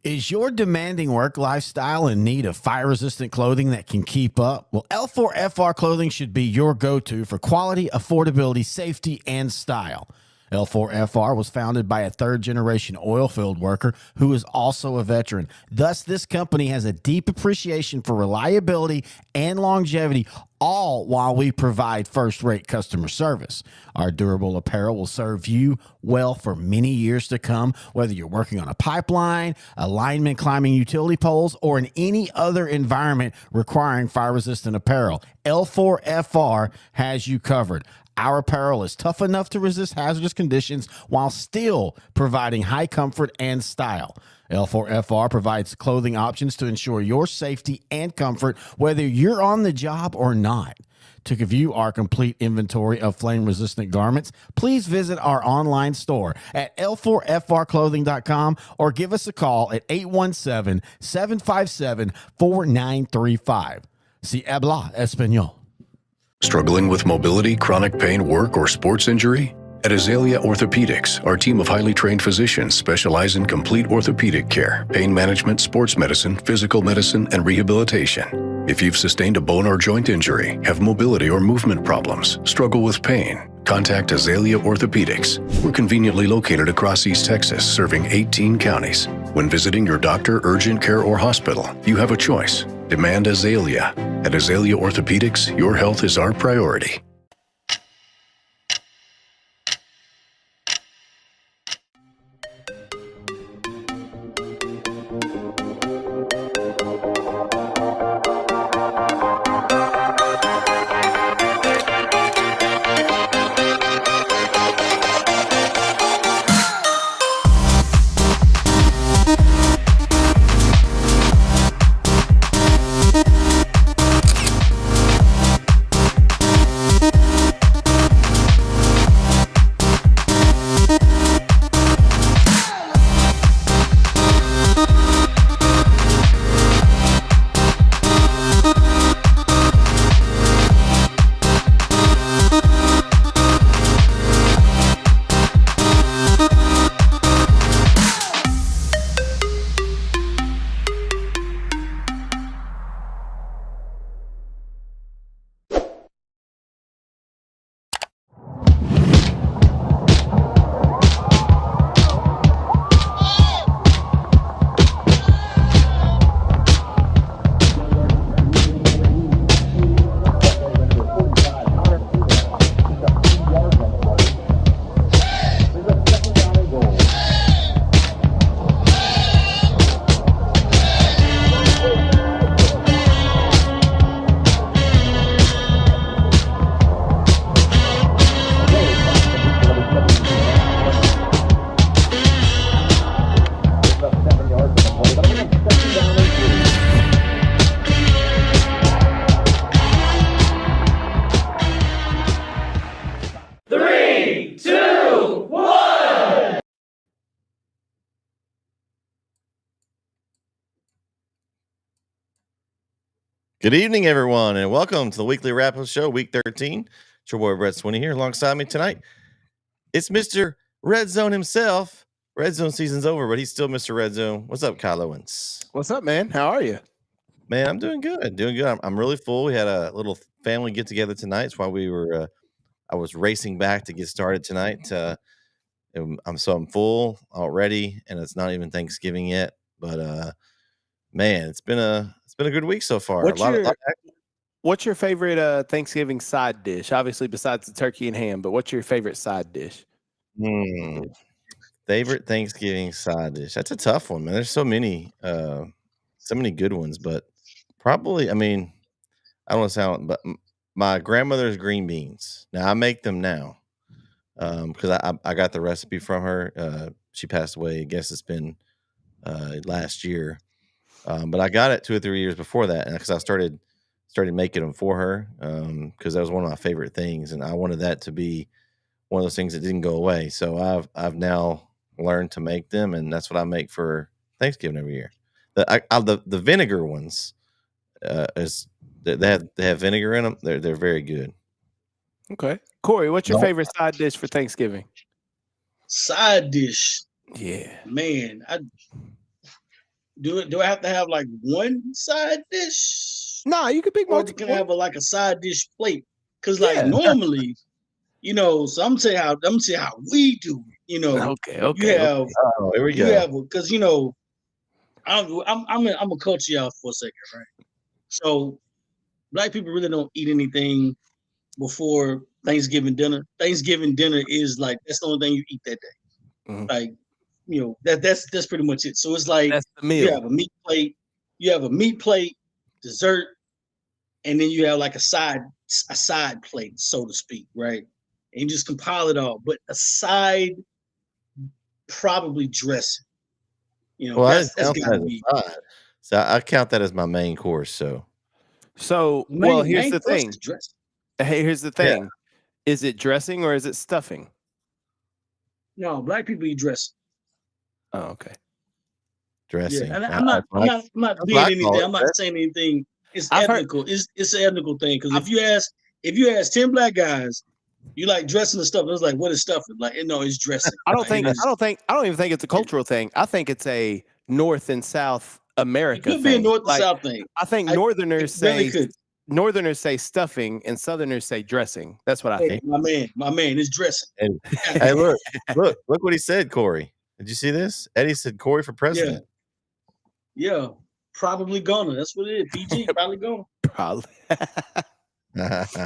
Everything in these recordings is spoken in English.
Is your demanding work lifestyle in need of fire-resistant clothing that can keep up? Well, L4FR clothing should be your go-to for quality, affordability, safety, and style. L4FR was founded by a third-generation oil field worker who is also a veteran. Thus, this company has a deep appreciation for reliability and longevity, all while we provide first-rate customer service. Our durable apparel will serve you well for many years to come, whether you're working on a pipeline, a lineman climbing utility poles, or in any other environment requiring fire-resistant apparel. L4FR has you covered. Our apparel is tough enough to resist hazardous conditions while still providing high comfort and style. L4FR provides clothing options to ensure your safety and comfort, whether you're on the job or not. To view our complete inventory of flame-resistant garments, please visit our online store at l4frclothing.com or give us a call at 817-757-4935. Si habla español. Struggling with mobility, chronic pain, work, or sports injury? At Azalea Orthopedics, our team of highly trained physicians specialize in complete orthopedic care, pain management, sports medicine, physical medicine, and rehabilitation. If you've sustained a bone or joint injury, have mobility or movement problems, struggle with pain, contact Azalea Orthopedics. We're conveniently located across East Texas, serving 18 counties. When visiting your doctor, urgent care, or hospital, you have a choice. Demand Azalea. At Azalea Orthopedics, your health is our priority. Good evening, everyone, and welcome to the weekly wrap-up show, week 13. It's your boy, Brett Swinney, here alongside me tonight. It's Mr. Red Zone himself. Red Zone season's over, but he's still Mr. Red Zone. What's up, Kyle Owens? What's up, man? How are you? Man, I'm doing good. Doing good. I'm really full. We had a little family get-together tonight. That's why we were I was racing back to get started tonight. I'm full already, and it's not even Thanksgiving yet. But man, it's been a good week so far. What's your favorite Thanksgiving side dish? Obviously, besides the turkey and ham, but what's your favorite side dish? Favorite Thanksgiving side dish? That's a tough one, man. There's so many good ones, but probably, I mean, I don't want to sound, but my grandmother's green beans. Now I make them now because I got the recipe from her. She passed away. I guess it's been last year. But I got it 2 or 3 years before that, and because I started making them for her, because that was one of my favorite things, and I wanted that to be one of those things that didn't go away. So I've now learned to make them, and that's what I make for Thanksgiving every year. The vinegar ones they have vinegar in them. They're very good. Okay. Corey, what's your No. favorite side dish for Thanksgiving? Side dish, Yeah. man. Do I have to have like one side dish, Nah, you could pick or multiple. can I have like a side dish plate? Because like Yeah. normally, so I'm gonna say how we do it. Okay. You have Oh, here we you go. have because I'm gonna culture y'all for a second, right? So Black people really don't eat anything before Thanksgiving dinner. Thanksgiving dinner is like that's the only thing you eat that day. Mhm. Like that's pretty much it. So it's like That's the you meal. have a meat plate, dessert, and then you have like a side plate, so to speak, right? And you just compile it all. But a side probably dressing. Well, I That's didn't count gotta that be as a side. So I count that as my main course. So Well, here's main the course thing. is dressing. Hey, here's the thing. Is it dressing or is it stuffing? No, Black people eat dressing. Oh, okay. dressing. Yeah, and I- I'm not I- being that's what I anything. call it, I'm not saying anything. It's I've heard- ethnical. It's an ethnical thing. Because if you ask 10 Black guys, you like dressing and stuff. It's like, what is stuffing? Like, it's dressing. I don't Like, think. it I is- don't even think it's a cultural thing. I think it's a North and South It America could be a thing. North and Like, South thing. I think It Northerners really say could. Northerners say stuffing and Southerners say dressing. That's what I Hey, think. my man, it's dressing. Hey, look what he said, Corey. Did you see this? Eddie said Corey for president. Yeah, probably gonna. That's what it is. PG probably gonna. Probably. Man,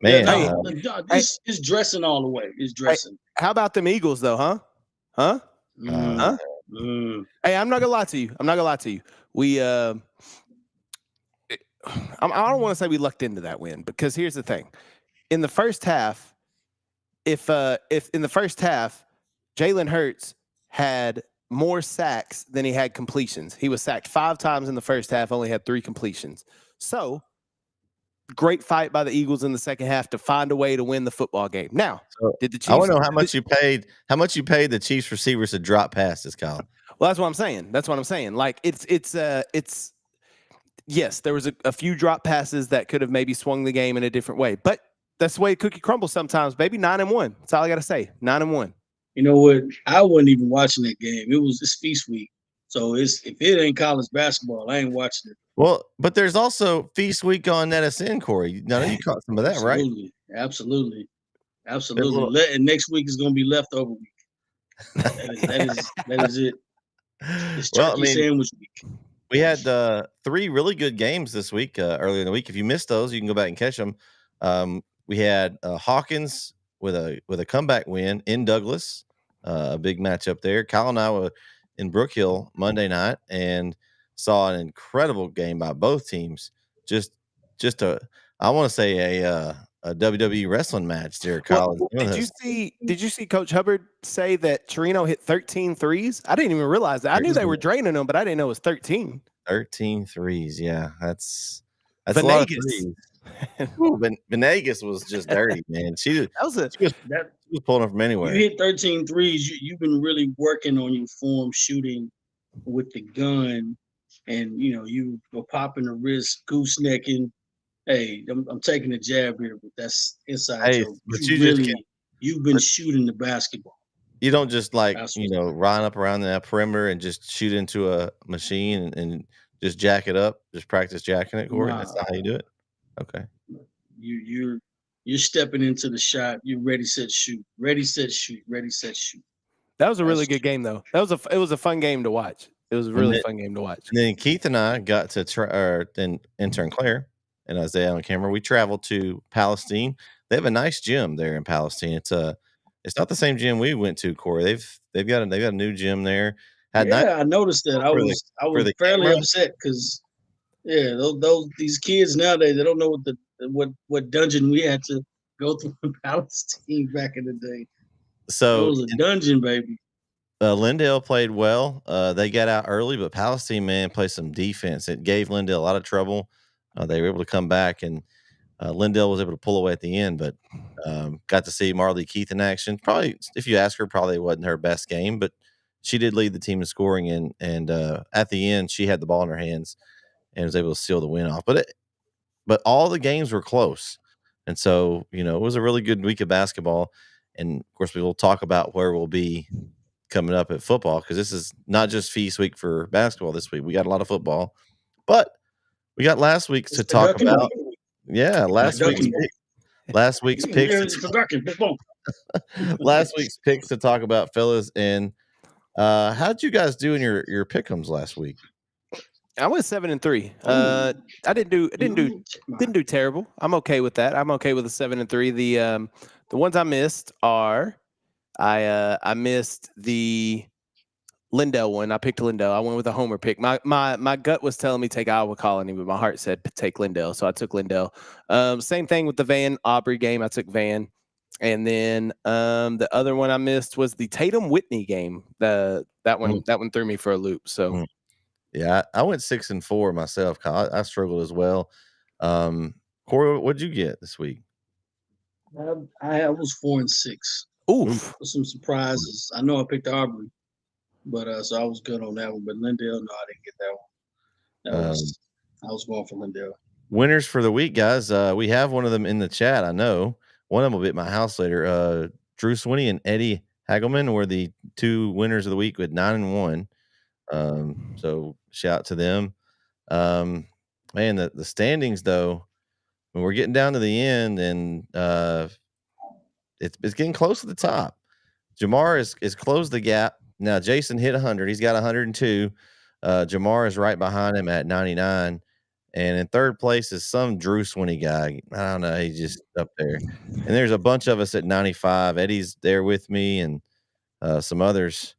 Yeah, Hey, it's dressing all the way. It's dressing. How about them Eagles though, huh? Huh? Mm, Huh? Hey, I'm not gonna lie to you. We I don't want to say we lucked into that win because here's the thing. In the first half, if in the first half, Jalen Hurts had more sacks than he had completions. He was sacked 5 times in the first half, only had 3 completions. So great fight by the Eagles in the second half to find a way to win the football game. Now, did the Chiefs? I want to know how much you paid. How much you paid the Chiefs receivers to drop passes, Kyle? Well, that's what I'm saying. Like it's yes, there was a few drop passes that could have maybe swung the game in a different way, but that's the way cookie crumbles sometimes, baby. 9-1. That's all I got to say. 9-1. You know what? I wasn't even watching that game. It's feast week, so if it ain't college basketball, I ain't watching it. Well, but there's also Feast Week on NETSN, Corey. Now you caught some of that, right? Absolutely. Little- And next week is going to be leftover week. That is it. It's turkey sandwich week. We had 3 really good games this week, earlier in the week. If you missed those, you can go back and catch them. We had Hawkins with a comeback win in Douglas, a big matchup there. Kyle and I were in Brook Hill Monday night and saw an incredible game by both teams. Just I want to say a WWE wrestling match there, Kyle. Well, did you see Coach Hubbard say that Torino hit 13 threes? I didn't even realize that. I knew they were draining them, but I didn't know it was 13. 13 threes. Yeah, that's a lot of threes. Ooh, Venegas was just dirty, man. She was pulling them from anywhere. You hit 13 threes. You've been really working on your form shooting with the gun, and you were popping the wrist, goosenecking. Hey, I'm taking a jab here, but that's inside joke. But you've been shooting the basketball. You don't just run up around that perimeter and just shoot into a machine and just jack it up. Just practice jacking it, Corey. That's not how you do it. Okay. You're stepping into the shot. You're ready, set, shoot. Ready, set, shoot. Ready, set, shoot. That was a really good game, though. It was a fun game to watch. It was a really fun game to watch. And then Keith and I got to then intern Claire and Isaiah on camera. We traveled to Palestine. They have a nice gym there in Palestine. It's not the same gym we went to, Corey. They've got a new gym there. I noticed that. I was fairly upset because these kids nowadays, they don't know what dungeon we had to go through in Palestine back in the day. So it was a dungeon, baby. Lindale played well. They got out early, but Palestine, man, played some defense. It gave Lindale a lot of trouble. They were able to come back, and Lindale was able to pull away at the end, but got to see Marley Keith in action. Probably, if you ask her, probably wasn't her best game, but she did lead the team in scoring, and at the end, she had the ball in her hands and was able to seal the win off. But all the games were close. And so, it was a really good week of basketball. And of course, we will talk about where we'll be coming up at football, because this is not just feast week for basketball this week. We got a lot of football, but we got last week's to talk about. Yeah, last week's picks. Last week's picks to talk about, fellas. And how'd you guys do in your pick'ems last week? I went 7-3. I didn't do terrible. I'm okay with that. I'm okay with a 7-3. The ones I missed are I missed the Lindell one. I picked Lindell. I went with a homer pick. My gut was telling me take Iowa Colony, but my heart said take Lindell, so I took Lindell. Same thing with the Van Aubrey game. I took Van. And then the other one I missed was the Tatum Whitney game. That one threw me for a loop. So yeah, I went 6-4 myself. Kyle. I struggled as well. Corey, what'd you get this week? I was 4-6. Oof. Some surprises. I know I picked Aubrey, but so I was good on that one. But Lindell, no, I didn't get that one. I was going for Lindell. Winners for the week, guys. We have one of them in the chat. I know one of them will be at my house later. Drew Swinney and Eddie Hagelman were the two winners of the week with 9-1. So shout out to them. Man, the standings though, when we're getting down to the end, and it's getting close to the top. Jamar is closed the gap. Now Jason hit 100. He's got 102. Jamar is right behind him at 99. And in third place is some Drew Swinney guy. I don't know. He's just up there. And there's a bunch of us at 95. Eddie's there with me, and some others.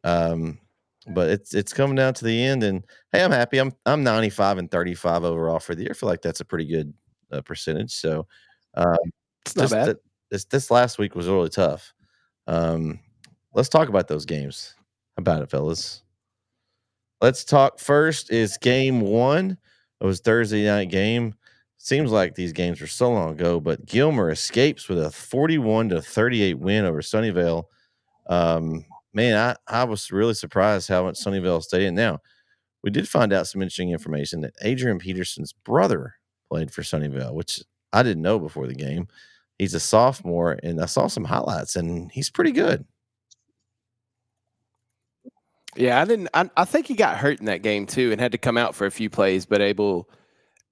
But it's coming down to the end, and hey, I'm happy. I'm 95-35 overall for the year. I feel like that's a pretty good percentage. So it's not bad. This last week was really tough. Let's talk about those games. How about it, fellas? Let's talk first is game 1. It was Thursday night game. Seems like these games were so long ago, but Gilmer escapes with a 41-38 win over Sunnyvale. Man, I was really surprised how much Sunnyvale stayed in. Now, we did find out some interesting information that Adrian Peterson's brother played for Sunnyvale, which I didn't know before the game. He's a sophomore, and I saw some highlights, and he's pretty good. Yeah, I think he got hurt in that game too, and had to come out for a few plays, but able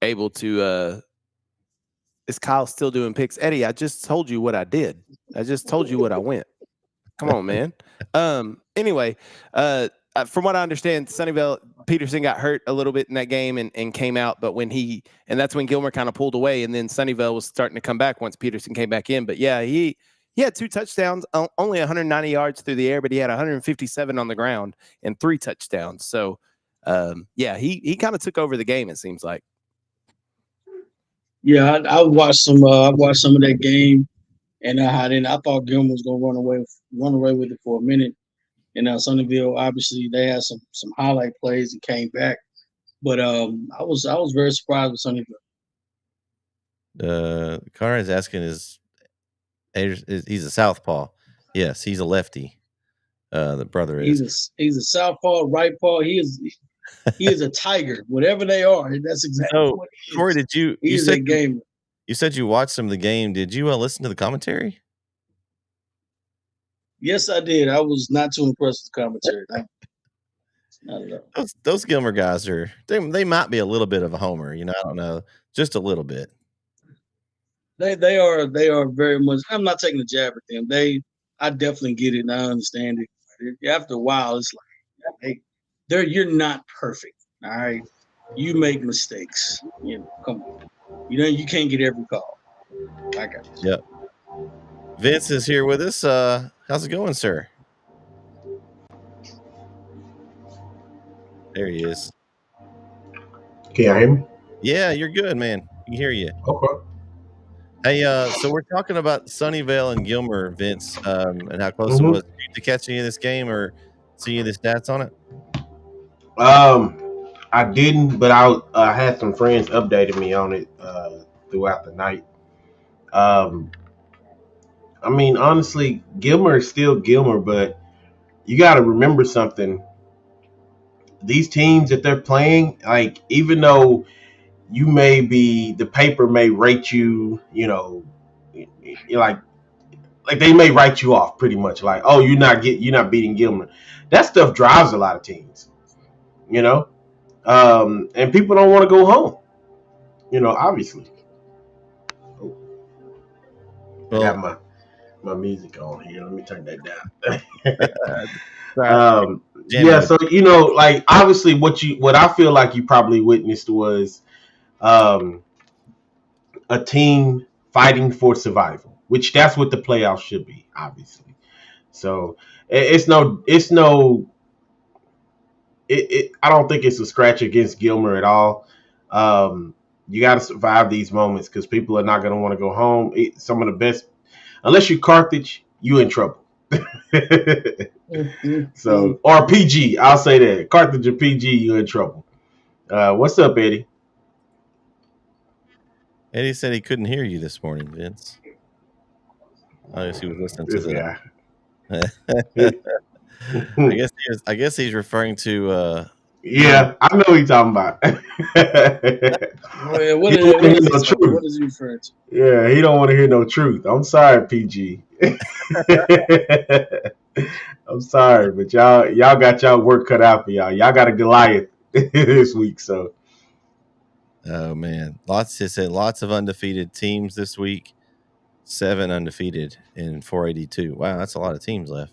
to. Is Kyle still doing picks? Eddie, I just told you what I did. I just told you what I went. Come on, man. Anyway, from what I understand, Sunnyvale Peterson got hurt a little bit in that game and came out, but that's when Gilmer kind of pulled away, and then Sunnyvale was starting to come back once Peterson came back in. But yeah, he had 2 touchdowns, only 190 yards through the air, but he had 157 on the ground and 3 touchdowns. So yeah, he kind of took over the game, it seems like. Yeah, I watched some. I watched some of that game, and I thought Gilmer was gonna run away with it for a minute. And Sunnyvale, obviously, they had some highlight plays and came back. But I was very surprised with Sunnyvale. Connor is asking is he's a southpaw. Yes, he's a lefty. The brother is. He's a southpaw, right paw. He is a tiger. Whatever they are, that's exactly what he is. Corey, you said you watched some of the game. Did you listen to the commentary? Yes, I did. I was not too impressed with the commentary. Not at all. Those Gilmer guys they might be a little bit of a homer. I don't know, just a little bit. They are very much. I'm not taking a jab at them. I definitely get it and I understand it. After a while, it's like, hey, you're not perfect. All right, you make mistakes. Come on. You can't get every call. I got this. Yep. Vince is here with us. How's it going, sir? There he is. Can you hear me? Yeah, you're good, man. I can hear you. Okay. Hey, so we're talking about Sunnyvale and Gilmer, Vince, and how close it was. Did you catch any of this game or see any of the stats on it? I didn't, but I had some friends updating me on it throughout the night. I mean, honestly, Gilmer is still Gilmer, but you got to remember something. These teams that they're playing, like, even though you may be the paper may rate you, you know, like they may write you off pretty much, like, oh, you're not beating Gilmer. That stuff drives a lot of teams, you know, and people don't want to go home, you know, obviously. I got my music on here. Let me turn that down. Yeah, so you know, like obviously what I feel like you probably witnessed was a team fighting for survival, which that's what the playoffs should be, obviously. So I don't think it's a scratch against Gilmer at all. You got to survive these moments because people are not going to want to go home. Some of the best, unless you're Carthage, you in trouble. So, or PG, I'll say that. Carthage or PG, you in trouble. What's up, Eddie? Eddie said he couldn't hear you this morning, Vince. I guess he was listening to this guy. I guess he's referring to. Yeah, I know what he's talking about. What is he referring to? Yeah, he don't want to hear no truth. I'm sorry, PG. I'm sorry, but y'all got y'all work cut out for y'all. Y'all got a Goliath this week, so. Oh man, lots of undefeated teams this week. 7 undefeated in 482. Wow, that's a lot of teams left.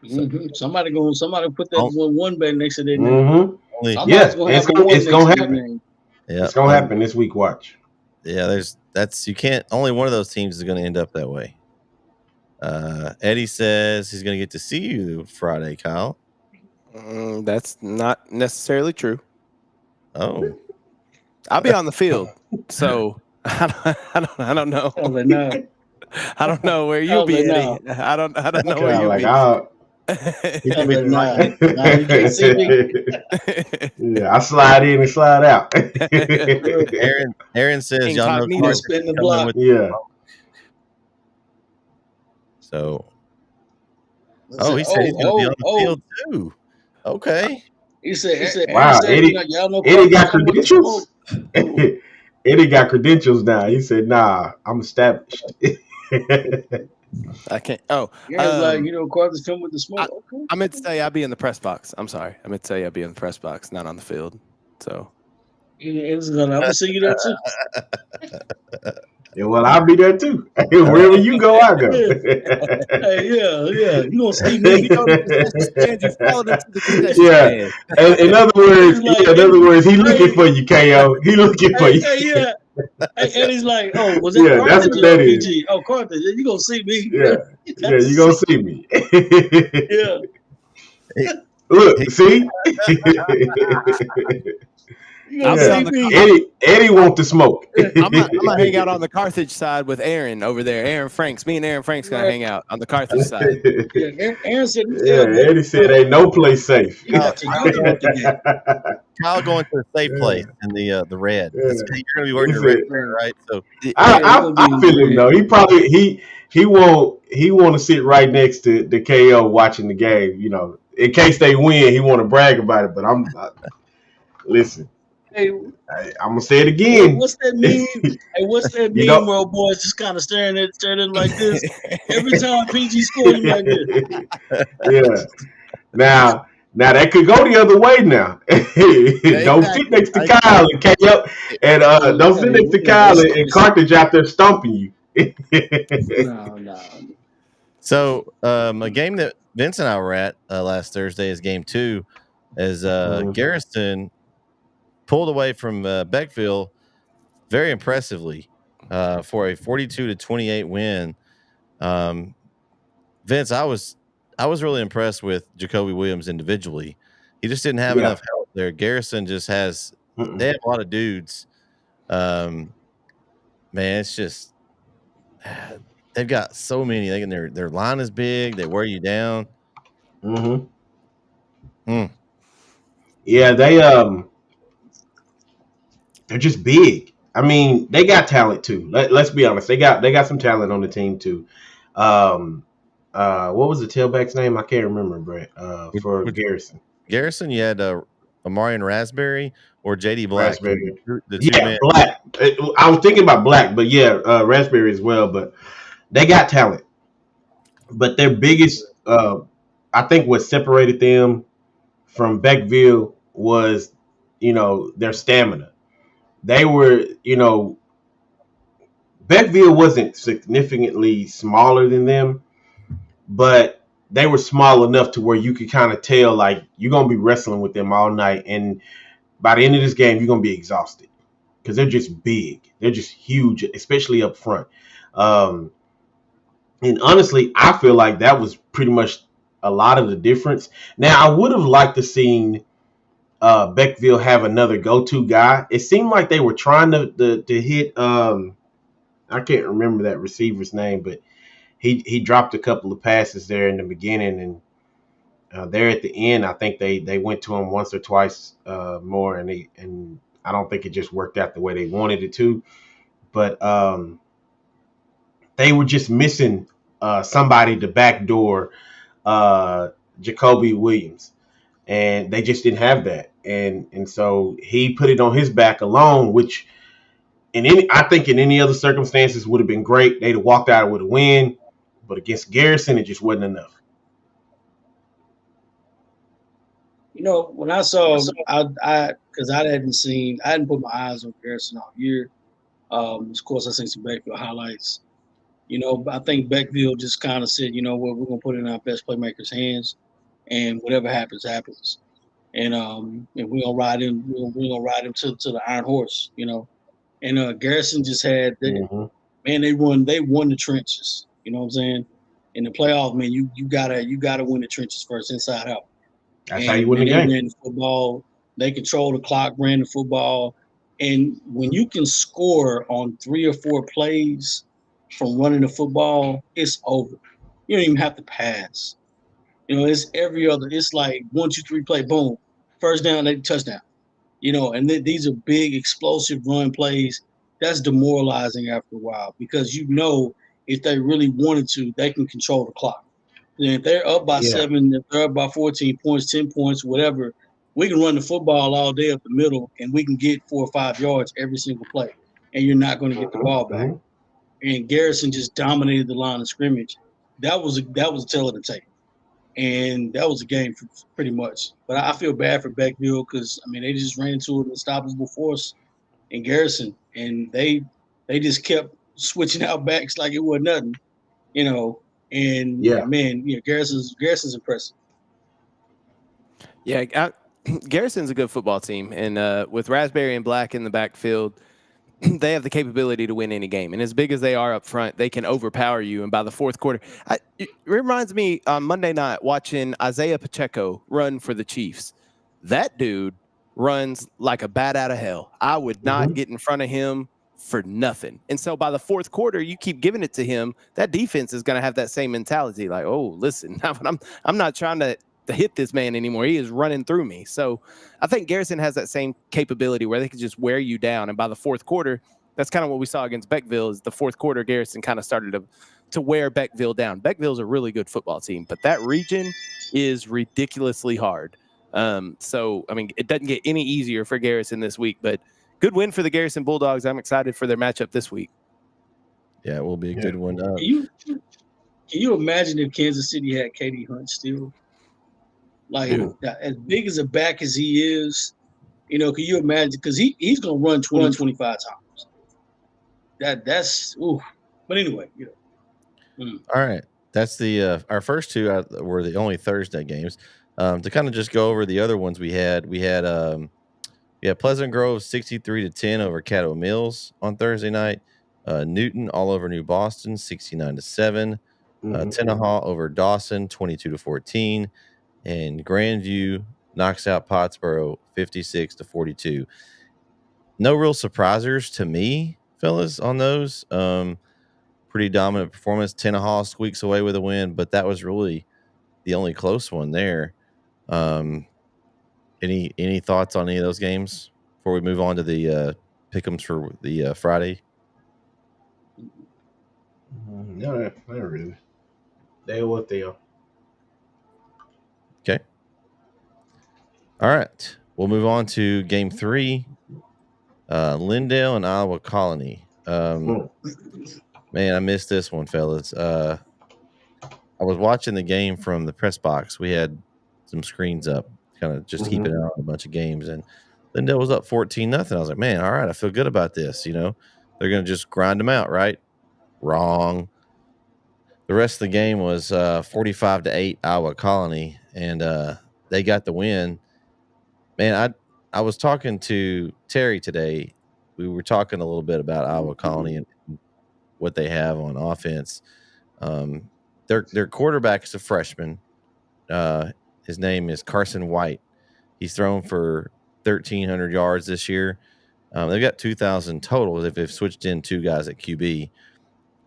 Mm-hmm. Somebody put that one bet next to their name. Mm-hmm. Yeah, it's gonna happen. Yeah, it's gonna happen this week. Watch. Yeah, you can't. Only one of those teams is going to end up that way. Eddie says he's going to get to see you Friday, Kyle. That's not necessarily true. Oh, I'll be on the field, so I don't know. I don't know where you'll be, Eddie. I don't know where you'll be. You can't see me. Yeah, I slide in and slide out. Aaron says y'all know spin the block. Yeah. So, he said he's gonna be on the field too. Okay. He said, wow, Eddie got credentials. Eddie got credentials now. He said, "Nah, I'm established." I can't. Carter's come with the smoke. Okay. I meant to say I'll be in the press box. I'm sorry. I meant to say I'll be in the press box, not on the field. So I'm gonna see you there too. Yeah, well, I'll be there too. Wherever you go, I go. Hey, yeah. You gonna see me? Yeah. In other words, he looking for you, KO. He looking for you. Yeah. And he's like, "Oh, was that Carthage? That's what that is. PG? Oh, Carthage, you gonna see me? Yeah, you gonna see me. Yeah. Look, see. Eddie want the smoke. I'm gonna hang out on the Carthage side with Aaron over there. Aaron Franks. Me and Aaron Franks gonna hang out on the Carthage side. Aaron said, Eddie said ain't no place safe. Kyle going to a safe place in the red. Yeah. You're gonna be wearing your red, right? So I feel him though. He want to sit right next to the KO watching the game. You know, in case they win, he want to brag about it. But listen. Hey, I'm gonna say it again. Hey, what's that meme? What's that meme where boys just kind of staring like this? Every time PG scores, you like this. Yeah. Now that could go the other way. Now, don't sit next to Kyle and KO, and don't sit next to Kyle and Carthage out there stomping you. No. So, a game that Vince and I were at last Thursday is game 2, as Garrison pulled away from Beckville very impressively for a 42-28 win. Vince, I was really impressed with Jacoby Williams individually. He just didn't have enough help there. Garrison just has they have a lot of dudes. Man, it's just they've got so many. Their line is big. They wear you down. Yeah, they're just big. I mean, they got talent too. Let's be honest. They got some talent on the team too. What was the tailback's name? I can't remember, Brett. For Garrison. Garrison, you had Amari and Raspberry or JD Black? Raspberry. The two Yeah, man. Black. I was thinking about Black, but yeah, Raspberry as well. But they got talent. But their biggest, I think, what separated them from Beckville was, their stamina. They were, Beckville wasn't significantly smaller than them, but they were small enough to where you could kind of tell, like, you're going to be wrestling with them all night. And by the end of this game, you're going to be exhausted because they're just big. They're just huge, especially up front. And honestly, I feel like that was pretty much a lot of the difference. Now, I would have liked to seen Beckville have another go-to guy. It seemed like they were trying to hit. I can't remember that receiver's name, but he dropped a couple of passes there in the beginning, and there at the end, I think they went to him once or twice more, and I don't think it just worked out the way they wanted it to. But they were just missing somebody to backdoor Jacoby Williams, and they just didn't have that, and so he put it on his back alone, which I think in any other circumstances would have been great. They'd have walked out with a win, but against Garrison, it just wasn't enough. When I saw, because I hadn't put my eyes on Garrison all year. Of course, I seen some Beckville highlights. I think Beckville just kind of said, what, we're gonna put it in our best playmakers' hands, and whatever happens, happens. And we're gonna ride him. We're gonna ride him to the Iron Horse. And Garrison just had Mm-hmm. man. They won the trenches. You know what I'm saying? In the playoff, man, you gotta win the trenches first, inside out. That's how you win the They game. ran the football. They controlled the clock, ran the football. And when you can score on 3 or 4 plays from running the football, it's over. You don't even have to pass. It's every other. It's like 1, 2, 3 play, boom, first down, they touchdown. And these are big, explosive run plays. That's demoralizing after a while because if they really wanted to, they can control the clock. And if they're up by Yeah. 7, if they're up by 14 points, 10 points, whatever, we can run the football all day up the middle, and we can get 4 or 5 yards every single play, and you're not going to get the ball back. Mm-hmm. And Garrison just dominated the line of scrimmage. That was a tell of the tape, and that was a game pretty much. But I feel bad for Beckville because they just ran into an unstoppable force in Garrison, and they just kept switching out backs like it was nothing. And Yeah. man, Garrison's impressive. Yeah, Garrison's a good football team, and with Raspberry and Black in the backfield, they have the capability to win any game. And as big as they are up front, they can overpower you. And by the fourth quarter, it reminds me on Monday night watching Isaiah Pacheco run for the Chiefs. That dude runs like a bat out of hell. I would not get in front of him for nothing. And so by the fourth quarter, you keep giving it to him, that defense is going to have that same mentality. Like, oh, listen, I'm not trying to hit this man anymore. He is running through me. So I think Garrison has that same capability where they can just wear you down. And by the fourth quarter, that's kind of what we saw against Beckville. Is the fourth quarter, Garrison kind of started to wear Beckville down. Beckville's a really good football team, but that region is ridiculously hard. So it doesn't get any easier for Garrison this week, but good win for the Garrison Bulldogs. I'm excited for their matchup this week. Yeah, it will be a good one. Can you imagine if Kansas City had Katie Hunt still? Like, as big as a back as he is, can you imagine? Because he's going to run 20, 25 times. That's ooh. But anyway, All right. That's the our first two were the only Thursday games. To kind of just go over the other ones we had Pleasant Grove 63-10 over Caddo Mills on Thursday night. Newton all over New Boston 69-7. Tenaha over Dawson 22-14. And Grandview knocks out Pottsboro 56-42. No real surprisers to me, fellas, on those. Pretty dominant performance. Tenaha squeaks away with a win, but that was really the only close one there. Any thoughts on any of those games before we move on to the pick'ems for the Friday? No, not really. They what they are. Okay. All right. we'll move on to game 3. Lindale and Iowa Colony. Man, I missed this one, fellas. I was watching the game from the press box. We had some screens up, kind of just keeping out a bunch of games, and Lindale was up 14-0. I was like, man, all right, I feel good about this. You know, they're going to just grind them out, right? Wrong. The rest of the game was 45-8 Iowa Colony, and they got the win. Man, I was talking to Terry today. We were talking a little bit about Iowa Colony and what they have on offense. Their quarterback is a freshman. His name is Carson White. He's thrown for 1,300 yards this year. They've got 2,000 total. They've switched in 2 guys at QB,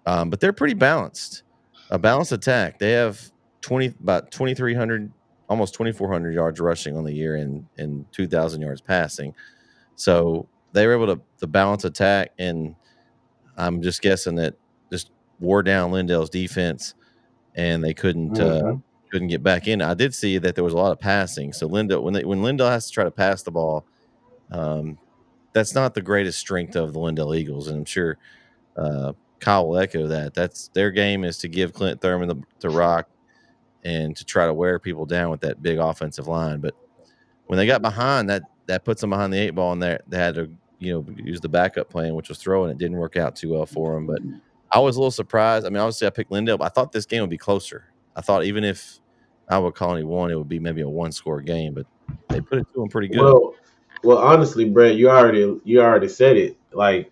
but they're pretty balanced. A balanced attack. They have about 2,300, almost 2,400 yards rushing on the year and 2,000 yards passing. So they were able to balance attack, and I'm just guessing that just wore down Lindale's defense, and they couldn't get back in. I did see that there was a lot of passing. So Lindale, when Lindale has to try to pass the ball, that's not the greatest strength of the Lindale Eagles, and I'm sure Kyle will echo that. That's their game, is to give Clint Thurman to rock and to try to wear people down with that big offensive line. But when they got behind, that puts them behind the 8 ball, and they had to use the backup plan, which was throwing. It didn't work out too well for them. But I was a little surprised. I mean, obviously I picked Lindale, but I thought this game would be closer. I thought even if Iowa Colony won, it would be maybe a 1-score game, but they put it to them pretty good. Well, honestly, Brett, you already said it. Like,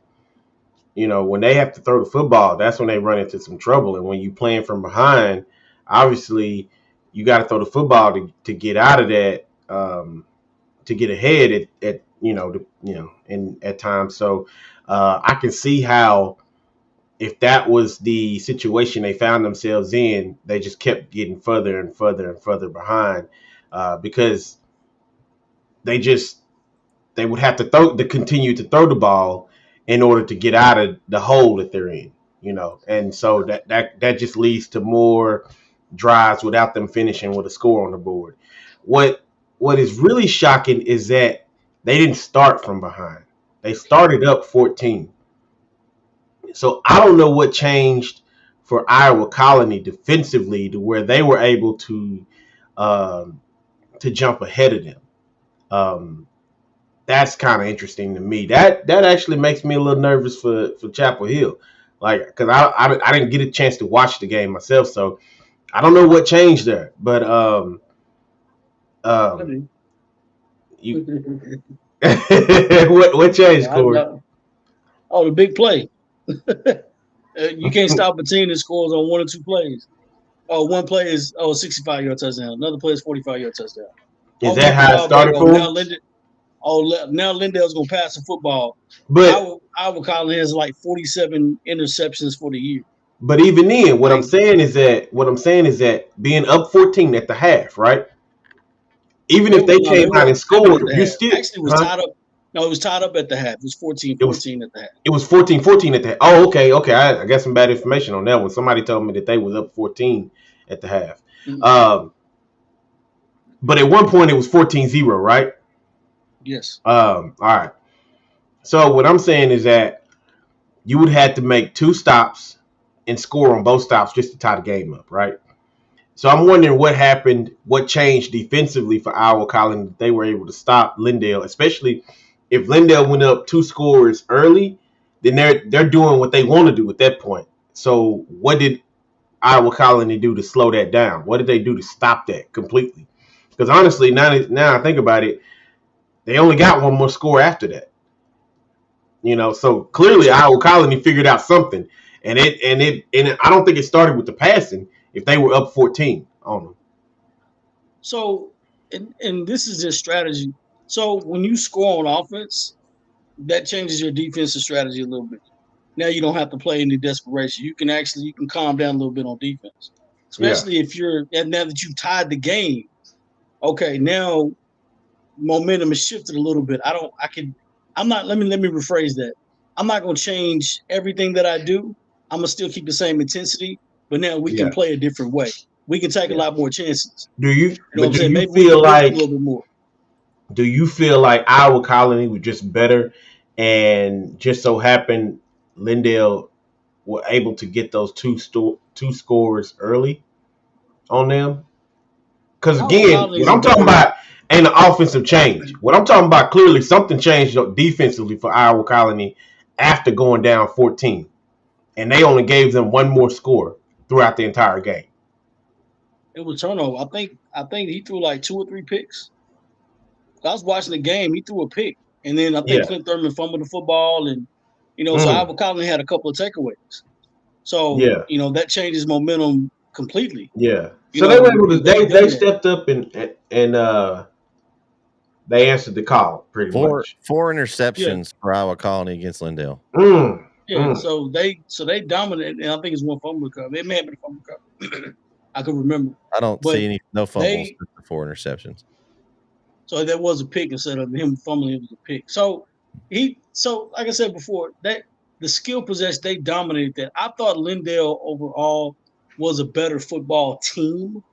when they have to throw the football, that's when they run into some trouble. And when you playing from behind, obviously you got to throw the football to get out of that, to get ahead at times. So I can see how, if that was the situation they found themselves in, they just kept getting further and further and further behind, because they would have to continue to throw the ball in order to get out of the hole that they're in, and so that just leads to more drives without them finishing with a score on the board. What is really shocking is that they didn't start from behind. They started up 14. So I don't know what changed for Iowa Colony defensively to where they were able to jump ahead of them. That's kind of interesting to me. That actually makes me a little nervous for Chapel Hill, like, because I didn't get a chance to watch the game myself, so I don't know what changed there. But you what changed, Corey? Oh, the big play. You can't stop a team that scores on 1 or 2 plays. Oh, one play is 65-yard touchdown. Another play is 45-yard touchdown. Is that how it started for him? Now Lindale's gonna pass the football. But Iowa Colony has like 47 interceptions for the year. But even then, what I'm saying is that being up 14 at the half, right? Even if they came out and scored, you still actually was tied up. No, it was tied up at the half. It was 14-14 at the half. It was 14-14 at the half. Oh, okay. I got some bad information on that one. Somebody told me that they was up 14 at the half. Mm-hmm. But at one point it was 14-0, right? Yes. All right. So what I'm saying is that you would have to make 2 stops and score on both stops just to tie the game up, right? So I'm wondering what happened, what changed defensively for Iowa Colony that they were able to stop Lindale, especially if Lindale went up 2 scores early, then they're doing what they want to do at that point. So what did Iowa Colony do to slow that down? What did they do to stop that completely? Because honestly, now I think about it, they only got 1 more score after that. So clearly Iowa Colony figured out something, and I don't think it started with the passing. If they were up 14 on them. So, and this is their strategy. So when you score on offense, that changes your defensive strategy a little bit. Now you don't have to play any desperation. You can calm down a little bit on defense, especially if now that you've tied the game. Okay, now momentum is shifted a little bit. Let me rephrase that. I'm not going to change everything that I do. I'm going to still keep the same intensity, but now we can play a different way. We can take a lot more chances. Do you? Maybe feel like a little bit more? Do you feel like Iowa Colony was just better, and just so happened Lindale were able to get those two scores early on them? Because Iowa again, Colony what is a I'm talking better. about ain't an offensive change. What I'm talking about, clearly something changed defensively for Iowa Colony after going down 14, and they only gave them one more score throughout the entire game. It was turnover. I think he threw like 2 or 3 picks. I was watching the game. He threw a pick, and then I think Yeah. Clint Thurman fumbled the football, and so Mm. Iowa Colony had a couple of takeaways. So Yeah. that changes momentum completely. Yeah. So they were able to. If they They done that. stepped up and they answered the call pretty much. Four Yeah, interceptions for Iowa Colony against Lindale. Mm. yeah. Mm. So they dominated, and I think it's one fumble recovery. It may have been a fumble recovery. I can remember, I don't but see no fumbles they. for 4 interceptions. So that was a pick instead of him fumbling. It was a pick. So like I said before, that the skill possession they dominated that. I thought Lindale overall was a better football team.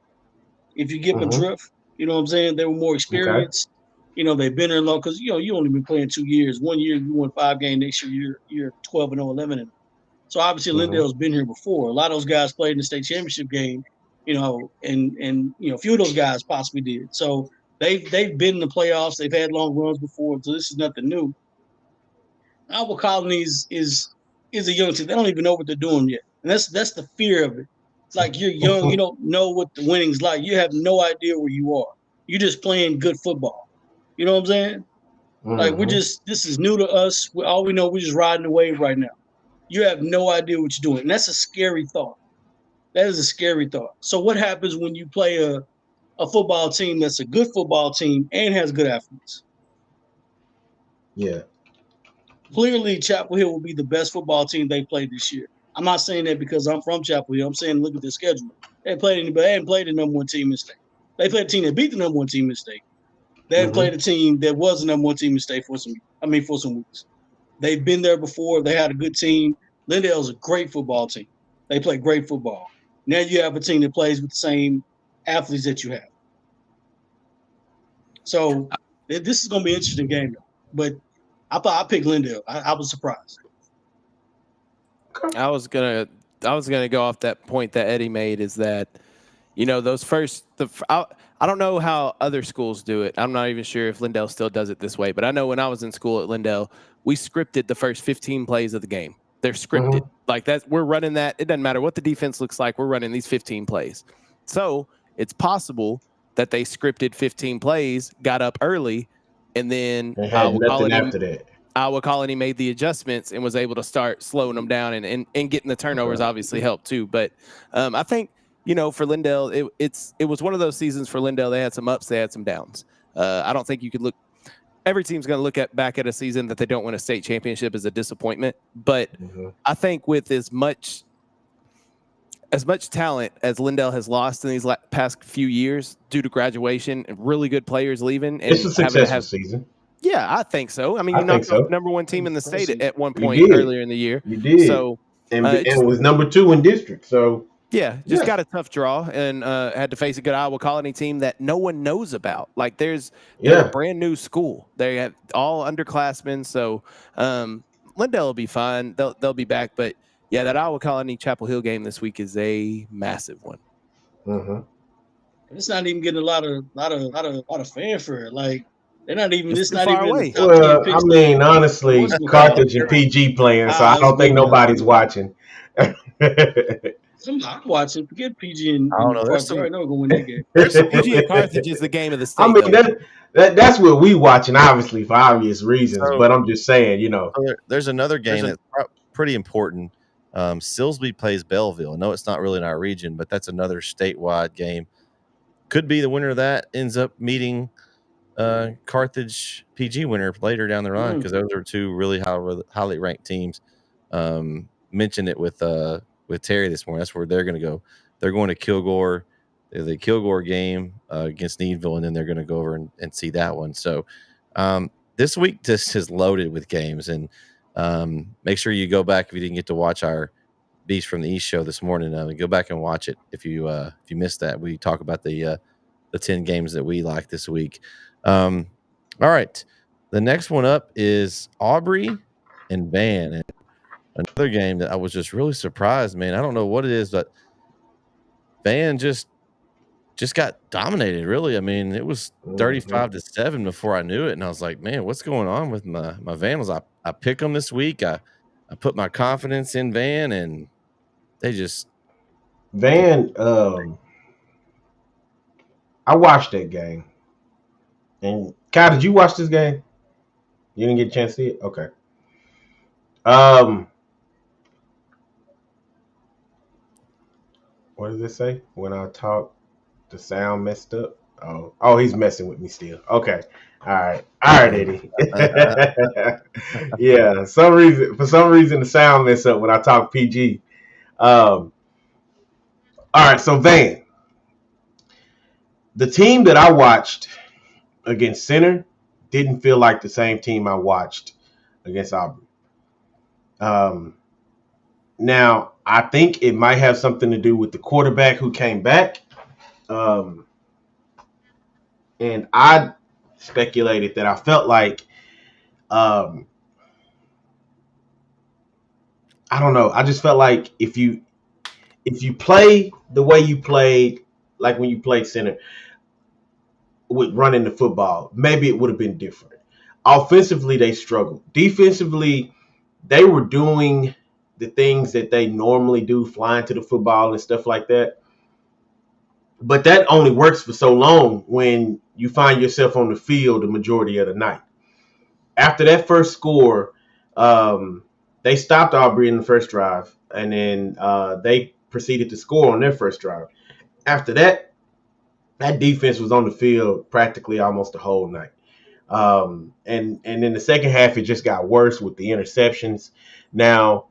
If you get my Mm-hmm. drift, you know what I'm saying. They were more Okay. experienced. They've been there long because you only been playing 2 years. 1 year you won 5 games. Next year you're 12 and 11 and so obviously Mm-hmm. Lindale's been here before. A lot of those guys played in the state championship game, and a few of those guys possibly did. So they've been in the playoffs. They've had long runs before, so this is nothing new. Iowa Colonies is a young team. They don't even know what they're doing yet, and that's the fear of it. It's like you're young, you don't know what the winning's like. You have no idea where you are. You're just playing good football. You know what I'm saying? Like Mm-hmm. this is new to us. All we know, we're just riding the wave right now. You have no idea what you're doing. And that's a scary thought. That is a scary thought. So what happens when you play a football team that's a good football team and has good athletes? Yeah. Clearly, Chapel Hill will be the best football team they played this year. I'm not saying that because I'm from Chapel Hill. I'm saying look at their schedule. They haven't played anybody. They haven't played the number one team in state. They played a team that beat the number one team in state. They haven't Mm-hmm. played a team that was the number one team in state for some weeks. They've been there before. They had a good team. Lindale's a great football team. They play great football. Now you have a team that plays with the same athletes that you have. So this is going to be an interesting game, though. But I thought I picked Lindale. I was surprised. I was gonna go off that point that Eddie made, is that those I don't know how other schools do it. I'm not even sure if Lindale still does it this way, but I know when I was in school at Lindale, we scripted the first 15 plays of the game. They're scripted. Mm-hmm. Like that. We're running that. It doesn't matter what the defense looks like. We're running these 15 plays. So it's possible that they scripted 15 plays, got up early, and then They had nothing after that. Iowa Colony made the adjustments and was able to start slowing them down, and getting the turnovers obviously helped too. But I think, for Lindale, it was one of those seasons for Lindale. They had some ups, they had some downs. I don't think you could look. Every team's going to look back at a season that they don't win a state championship as a disappointment. But I think with as much talent as Lindale has lost in these past few years due to graduation and really good players leaving, and it's a successful season. Yeah, I think so. I mean, you knocked off number one team in the state at one point earlier in the year. You did. So, and it was number 2 in district. So just got a tough draw and had to face a good Iowa Colony team that no one knows about. Like they're a brand new school. They have all underclassmen. So Lindale will be fine. They'll be back. But yeah, that Iowa Colony Chapel Hill game this week is a massive one. Mm-hmm. It's not even getting a lot of fanfare. Like they're not even. It's not far even away. In the top 10 picks. I mean, honestly, Carthage and PG playing, so I don't think nobody's watching. I'm watching. Forget PG and I don't know. Carthage. I already know we're going to win that game. There's some PG and Carthage is the game of the state. I mean, that's what we watching, obviously, for obvious reasons. So, but I'm just saying, there's another game that's pretty important. Silsbee plays Belleville. I know it's not really in our region, but that's another statewide game. Could be the winner of that ends up meeting Carthage PG winner later down the line, because those are two really highly ranked teams. Mentioned it with Terry this morning. That's where they're going to go. They're going to Kilgore. The Kilgore game against Needville, and then they're going to go over and see that one. So this week just is loaded with games, and make sure you go back if you didn't get to watch our Beast from the East show this morning. Go back and watch it if you missed that. We talk about the 10 games that we like this week. All right. The next one up is Aubrey and Van. And another game that I was just really surprised, man. I don't know what it is, but Van just got dominated, really. I mean, it was 35-7 before I knew it. And I was like, man, what's going on with my Vandals? I pick them this week. I put my confidence in Van, and they just Van, I watched that game. And Kyle, did you watch this game? You didn't get a chance to see it? Okay. What does it say? When I talk, the sound messed up. Oh, he's messing with me still. Okay. All right, Eddie. Yeah, for some reason the sound messed up when I talk PG. All right, so Van, the team that I watched against Center didn't feel like the same team I watched against Auburn. Now, I think it might have something to do with the quarterback who came back. And I speculated that I felt like, I don't know. I just felt like if you play the way you played, like when you played Center with running the football, maybe it would have been different. Offensively, they struggled. Defensively, they were doing the things that they normally do, flying to the football and stuff like that. But that only works for so long when you find yourself on the field the majority of the night. After that first score, they stopped Aubrey in the first drive, and then they proceeded to score on their first drive. After that, that defense was on the field practically almost the whole night. And in the second half, it just got worse with the interceptions. Now,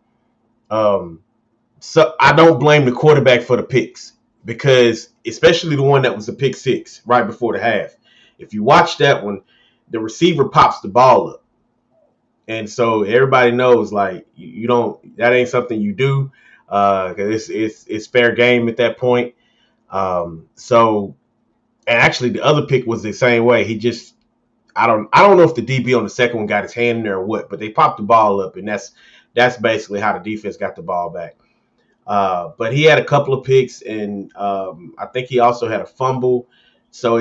so I don't blame the quarterback for the picks, because especially the one that was a pick six right before the half. If you watch that one, the receiver pops the ball up. And so everybody knows, like, you don't, that ain't something you do, because it's fair game at that point. So, and actually the other pick was the same way. He just, I don't know if the DB on the second one got his hand in there or what, but they popped the ball up, and that's basically how the defense got the ball back. But he had a couple of picks, and I think he also had a fumble. So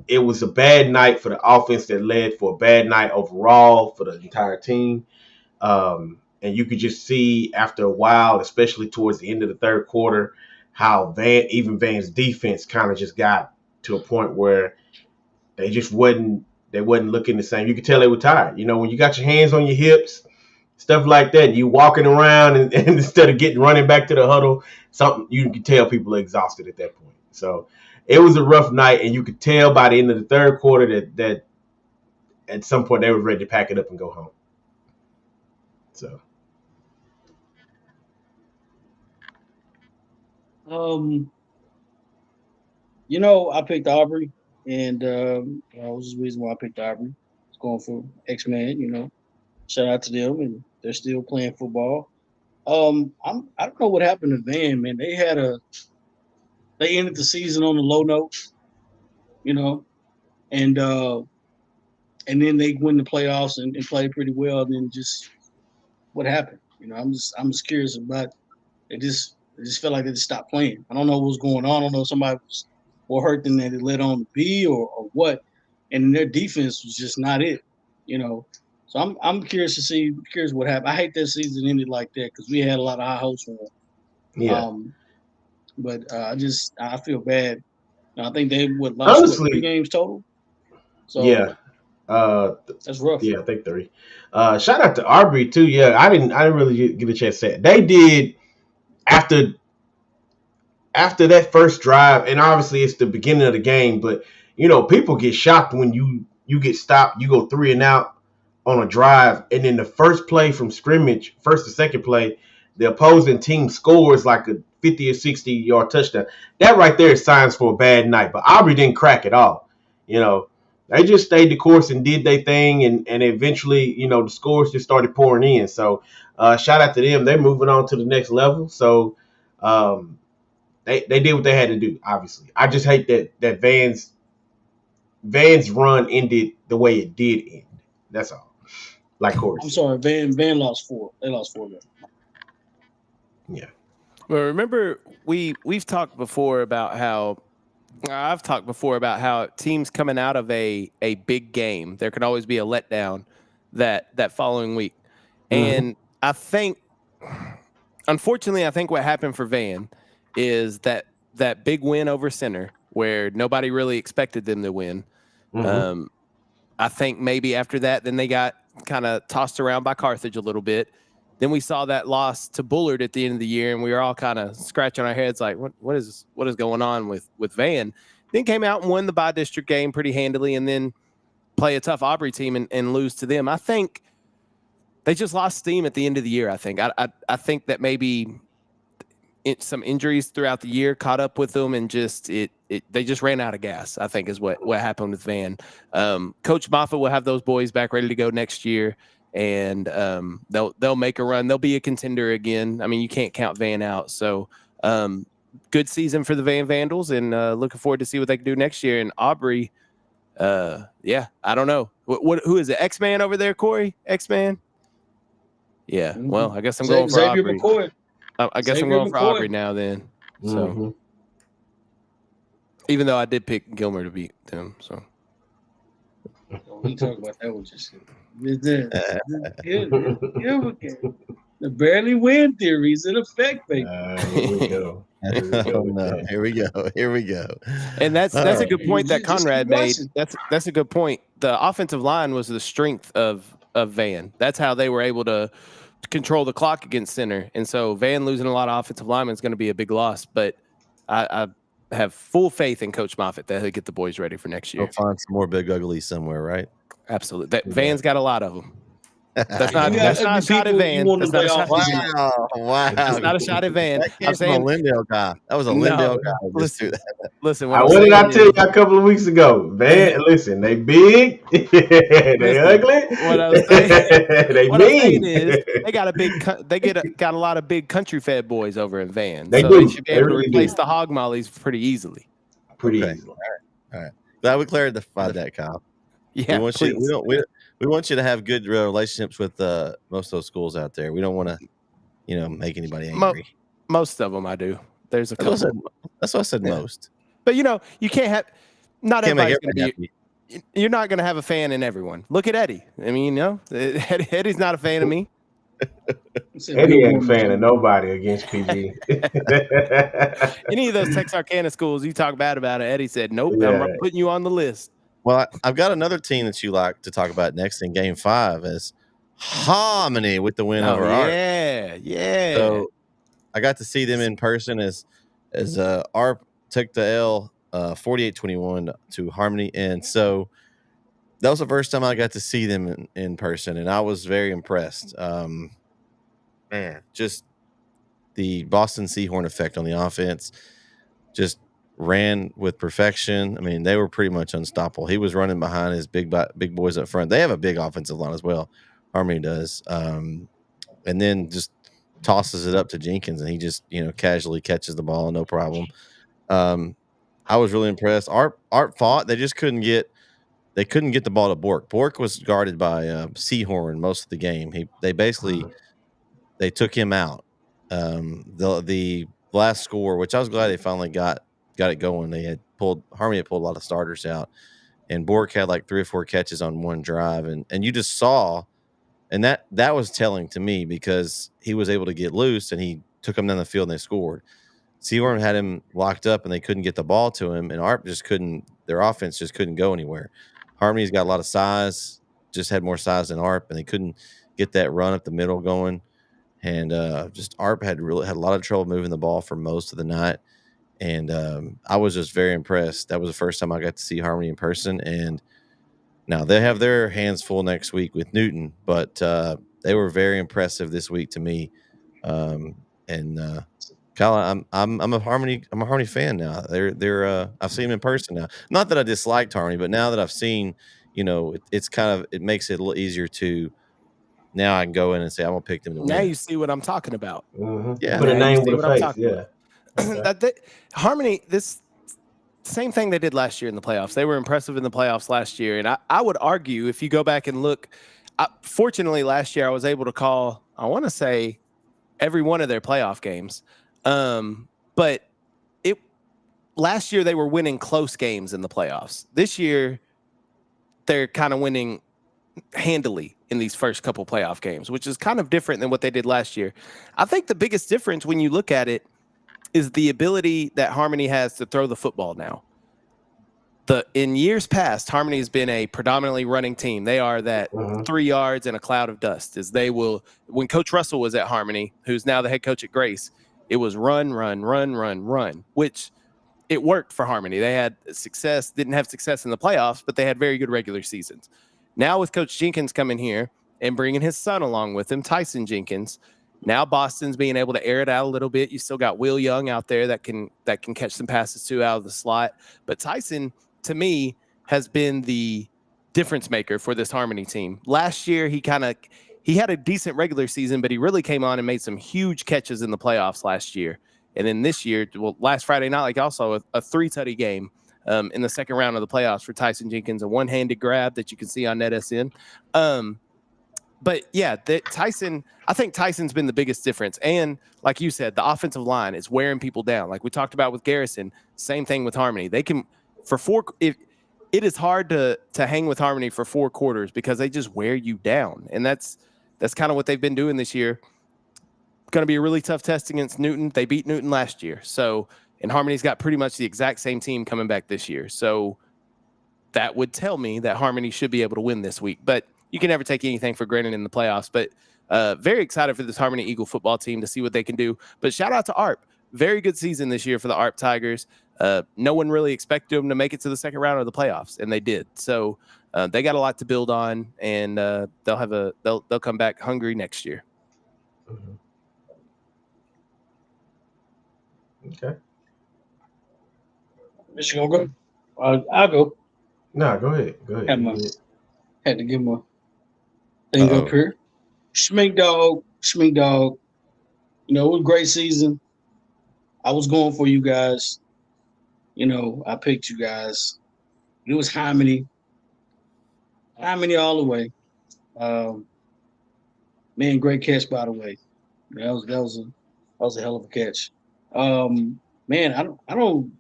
it was a bad night for the offense that led for a bad night overall for the entire team. And you could just see after a while, especially towards the end of the third quarter, how Van's defense kind of just got to a point where they just wasn't looking the same. You could tell they were tired. You know, when you got your hands on your hips, stuff like that, you walking around and instead of running back to the huddle, something you can tell people are exhausted at that point. So it was a rough night, and you could tell by the end of the third quarter that at some point they were ready to pack it up and go home. So I picked Aubrey, and that was the reason why I picked Aubrey. It's going for X-Man, shout out to them, and they're still playing football. I don't know what happened to Van, man. They ended the season on a low note, and then they win the playoffs and played pretty well. And then just what happened? I'm just curious about. It just felt like they just stopped playing. I don't know what was going on. I don't know if somebody was more hurt than they led on to be, or what. And their defense was just not it. So I'm curious what happened. I hate that season ended like that, because we had a lot of high hopes for them. yeah, But I feel bad. I think they lost honestly, 3 games total. So yeah, that's rough. yeah, I think 3. Shout out to Aubrey too. Yeah, I didn't really get a chance to say it. They did after that first drive, and obviously it's the beginning of the game, but people get shocked when you get stopped, you go 3 and out on a drive, and then the first play from scrimmage, first or second play, the opposing team scores like a 50 or 60 yard touchdown. That right there is signs for a bad night. But Aubrey didn't crack at all. They just stayed the course and did their thing, and eventually, the scores just started pouring in. So shout out to them. They're moving on to the next level. So they did what they had to do, obviously. I just hate that Van's Van's run ended the way it did end. That's all. Like Corey I'm said. sorry, Van lost 4. They lost 4 games. Yeah. Well, remember we've talked before about how I've talked before about how teams coming out of a big game, there can always be a letdown that following week. And I think, unfortunately, I think what happened for Van is that big win over Center where nobody really expected them to win. I think maybe after that, then they got kind of tossed around by Carthage a little bit. Then we saw that loss to Bullard at the end of the year, and we were all kind of scratching our heads like, what is going on with Van? Then came out and won the bi-district game pretty handily, and then play a tough Aubrey team and lose to them. I think they just lost steam at the end of the year. I think think that maybe some injuries throughout the year caught up with them, and just they just ran out of gas, I think is what happened with Van. Coach Moffitt will have those boys back ready to go next year. And they'll make a run. They'll be a contender again. I mean, you can't count Van out. So good season for the Van Vandals, and looking forward to see what they can do next year. And Aubrey, yeah, I don't know. Who is it? X-Man over there, Corey? X-Man? Yeah. Well, I guess I'm going for Xavier Aubrey. McCoy. I guess I'm going for Aubrey now then. So even though I did pick Gilmer to beat them, so. We talk about that one just the barely win theory is in effect, baby. Here we go. Here we go. And that's a good point that Conrad made. That's a good point. The offensive line was the strength of Van. That's how they were able to control the clock against Center. And so Van losing a lot of offensive linemen is going to be a big loss. But I have full faith in Coach Moffitt that he'll get the boys ready for next year. We'll find some more big uglies somewhere, right? Absolutely. Van's got a lot of them. That's not a shot at Van. That's not a shot at Van. Wow. That's not a shot at Van. I'm saying a Lindale guy. That was a Lindale guy. Listen. What did I tell you a couple of weeks ago? Van, listen, they big, they ugly. What I was saying, they what mean. I'm saying is they got a lot of big country fed boys over in Van. They so do. They should be able to really replace the hog mollies pretty easily. Pretty Okay. easily. All right. Glad we clarified that, Kyle. Yeah, we want you to have good relationships with most of those schools out there. We don't want to, make anybody angry. Most of them I do. There's a couple. That's what I said. Most. But you can't have. Not everybody's going to happy. be. You're not going to have a fan in everyone. Look at Eddie. I mean, Eddie's not a fan of me. Eddie ain't a fan of nobody against PG. Any of those Texarkana schools you talk bad about it, Eddie said, nope, Yeah. I'm putting you on the list. Well, I've got another team that you like to talk about next in Game 5 is Hominy with the win over Arp. Yeah. So I got to see them in person as Arp took the L 48-21 to Harmony, and so that was the first time I got to see them in person, and I was very impressed. Man, just the Boston Seahorn effect on the offense, just ran with perfection. I mean, they were pretty much unstoppable. He was running behind his big boys up front. They have a big offensive line as well. Harmony does. And then just tosses it up to Jenkins, and he just, casually catches the ball, no problem. I was really impressed. Art fought. They just couldn't get the ball to Bork. Bork was guarded by Seahorn most of the game. They took him out. The last score, which I was glad they finally got it going. Harmony had pulled a lot of starters out, and Bork had like 3 or 4 catches on one drive, and you just saw, and that was telling to me because he was able to get loose and he took them down the field and they scored. Seahorn had him locked up and they couldn't get the ball to him, and Arp just couldn't. Their offense just couldn't go anywhere. Harmony's got a lot of size, just had more size than Arp, and they couldn't get that run up the middle going. And just Arp had a lot of trouble moving the ball for most of the night. And I was just very impressed. That was the first time I got to see Harmony in person. And now they have their hands full next week with Newton, but they were very impressive this week to me. Kyle, I'm a Harmony fan now. I've seen them in person now. Not that I disliked Harmony, but now that I've seen, it's kind of, it makes it a little easier to. Now I can go in and say I'm gonna pick them to win. Now you see what I'm talking about. Mm-hmm. Yeah, put a name with a face. Yeah. Harmony, same thing they did last year in the playoffs. They were impressive in the playoffs last year. And I would argue, if you go back and look, fortunately last year I was able to call, I want to say, every one of their playoff games. But last year they were winning close games in the playoffs. This year they're kind of winning handily in these first couple playoff games, which is kind of different than what they did last year. I think the biggest difference when you look at it is the ability that Harmony has to throw the football now. In years past, Harmony has been a predominantly running team. They are that 3 yards and a cloud of dust. When Coach Russell was at Harmony, who's now the head coach at Grace, it was run, which it worked for Harmony. They had success, didn't have success in the playoffs, but they had very good regular seasons. Now with Coach Jenkins coming here and bringing his son along with him, Tyson Jenkins, now Boston's being able to air it out a little bit. You still got Will Young out there that can catch some passes too out of the slot. But Tyson, to me, has been the difference maker for this Harmony team. Last year, he had a decent regular season, but he really came on and made some huge catches in the playoffs last year. And then this year, last Friday night, like also a 3-tutty game in the second round of the playoffs for Tyson Jenkins, a one-handed grab that you can see on NETSN. But yeah, I think Tyson's been the biggest difference. And like you said, the offensive line is wearing people down. Like we talked about with Garrison, same thing with Harmony. They can, it is hard to hang with Harmony for 4 quarters because they just wear you down. And that's kind of what they've been doing this year. Going to be a really tough test against Newton. They beat Newton last year. And Harmony's got pretty much the exact same team coming back this year. So that would tell me that Harmony should be able to win this week. But you can never take anything for granted in the playoffs. But very excited for this Harmony Eagle football team to see what they can do. But shout out to ARP. Very good season this year for the ARP Tigers. No one really expected them to make it to the second round of the playoffs, and they did. So they got a lot to build on, and they'll come back hungry next year. Okay. Michigan go. I'll go. No, go ahead. Had to give my thing up here. Schmink dog. You know, it was a great season. I was going for you guys. You know, I picked you guys. It was Harmony all the way. Man, great catch by the way. That was a hell of a catch. Man, I don't.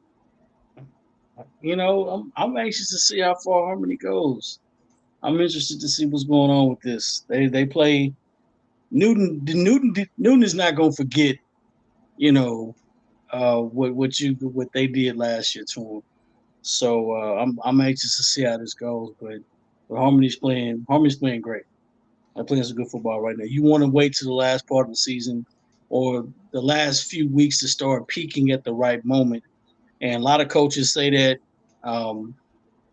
You know, I'm anxious to see how far Harmony goes. I'm interested to see what's going on with this. They play Newton. Newton is not going to forget. You know, what they did last year to him. So I'm anxious to see how this goes. But Harmony's playing great. They're playing some good football right now. You want to wait to the last part of the season or the last few weeks to start peaking at the right moment. And a lot of coaches say that, and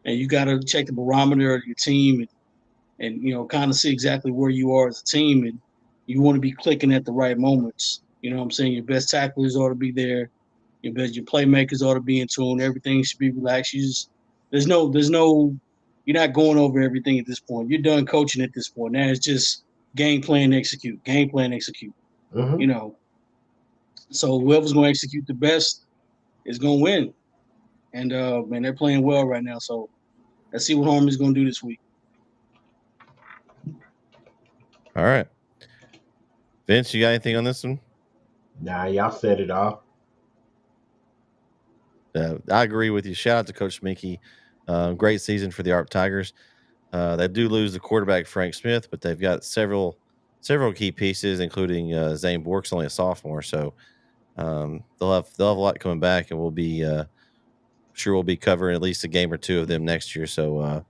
you got to check the barometer of your team and you know, kind of see exactly where you are as a team. And you want to be clicking at the right moments. You know what I'm saying? Your best tacklers ought to be there. Your playmakers ought to be in tune. Everything should be relaxed. There's no, you're not going over everything at this point. You're done coaching at this point. Now it's just game plan, execute. Mm-hmm. You know, so whoever's going to execute the best is going to win. And man, they're playing well right now. So let's see what Harmony's going to do this week. All right, Vince, you got anything on this one? Nah, y'all said it all. I agree with you. Shout out to Coach Mickey. Great season for the ARP Tigers. They do lose the quarterback Frank Smith, but they've got several key pieces, including Zane Bork's only a sophomore. So they'll have a lot coming back, and we'll be sure we'll be covering at least a game or two of them next year. So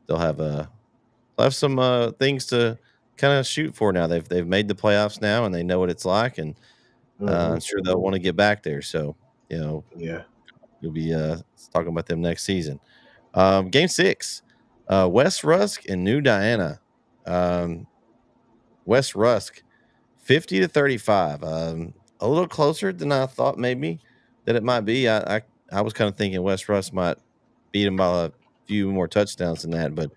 they'll have some things to kind of shoot for now. They've made the playoffs now, and they know what it's like, and I'm sure they'll want to get back there. So you know, yeah. You'll be talking about them next season. Game 6, West Rusk and New Diana. West Rusk, 50-35. A little closer than I thought maybe that it might be. I was kind of thinking West Rusk might beat them by a few more touchdowns than that. But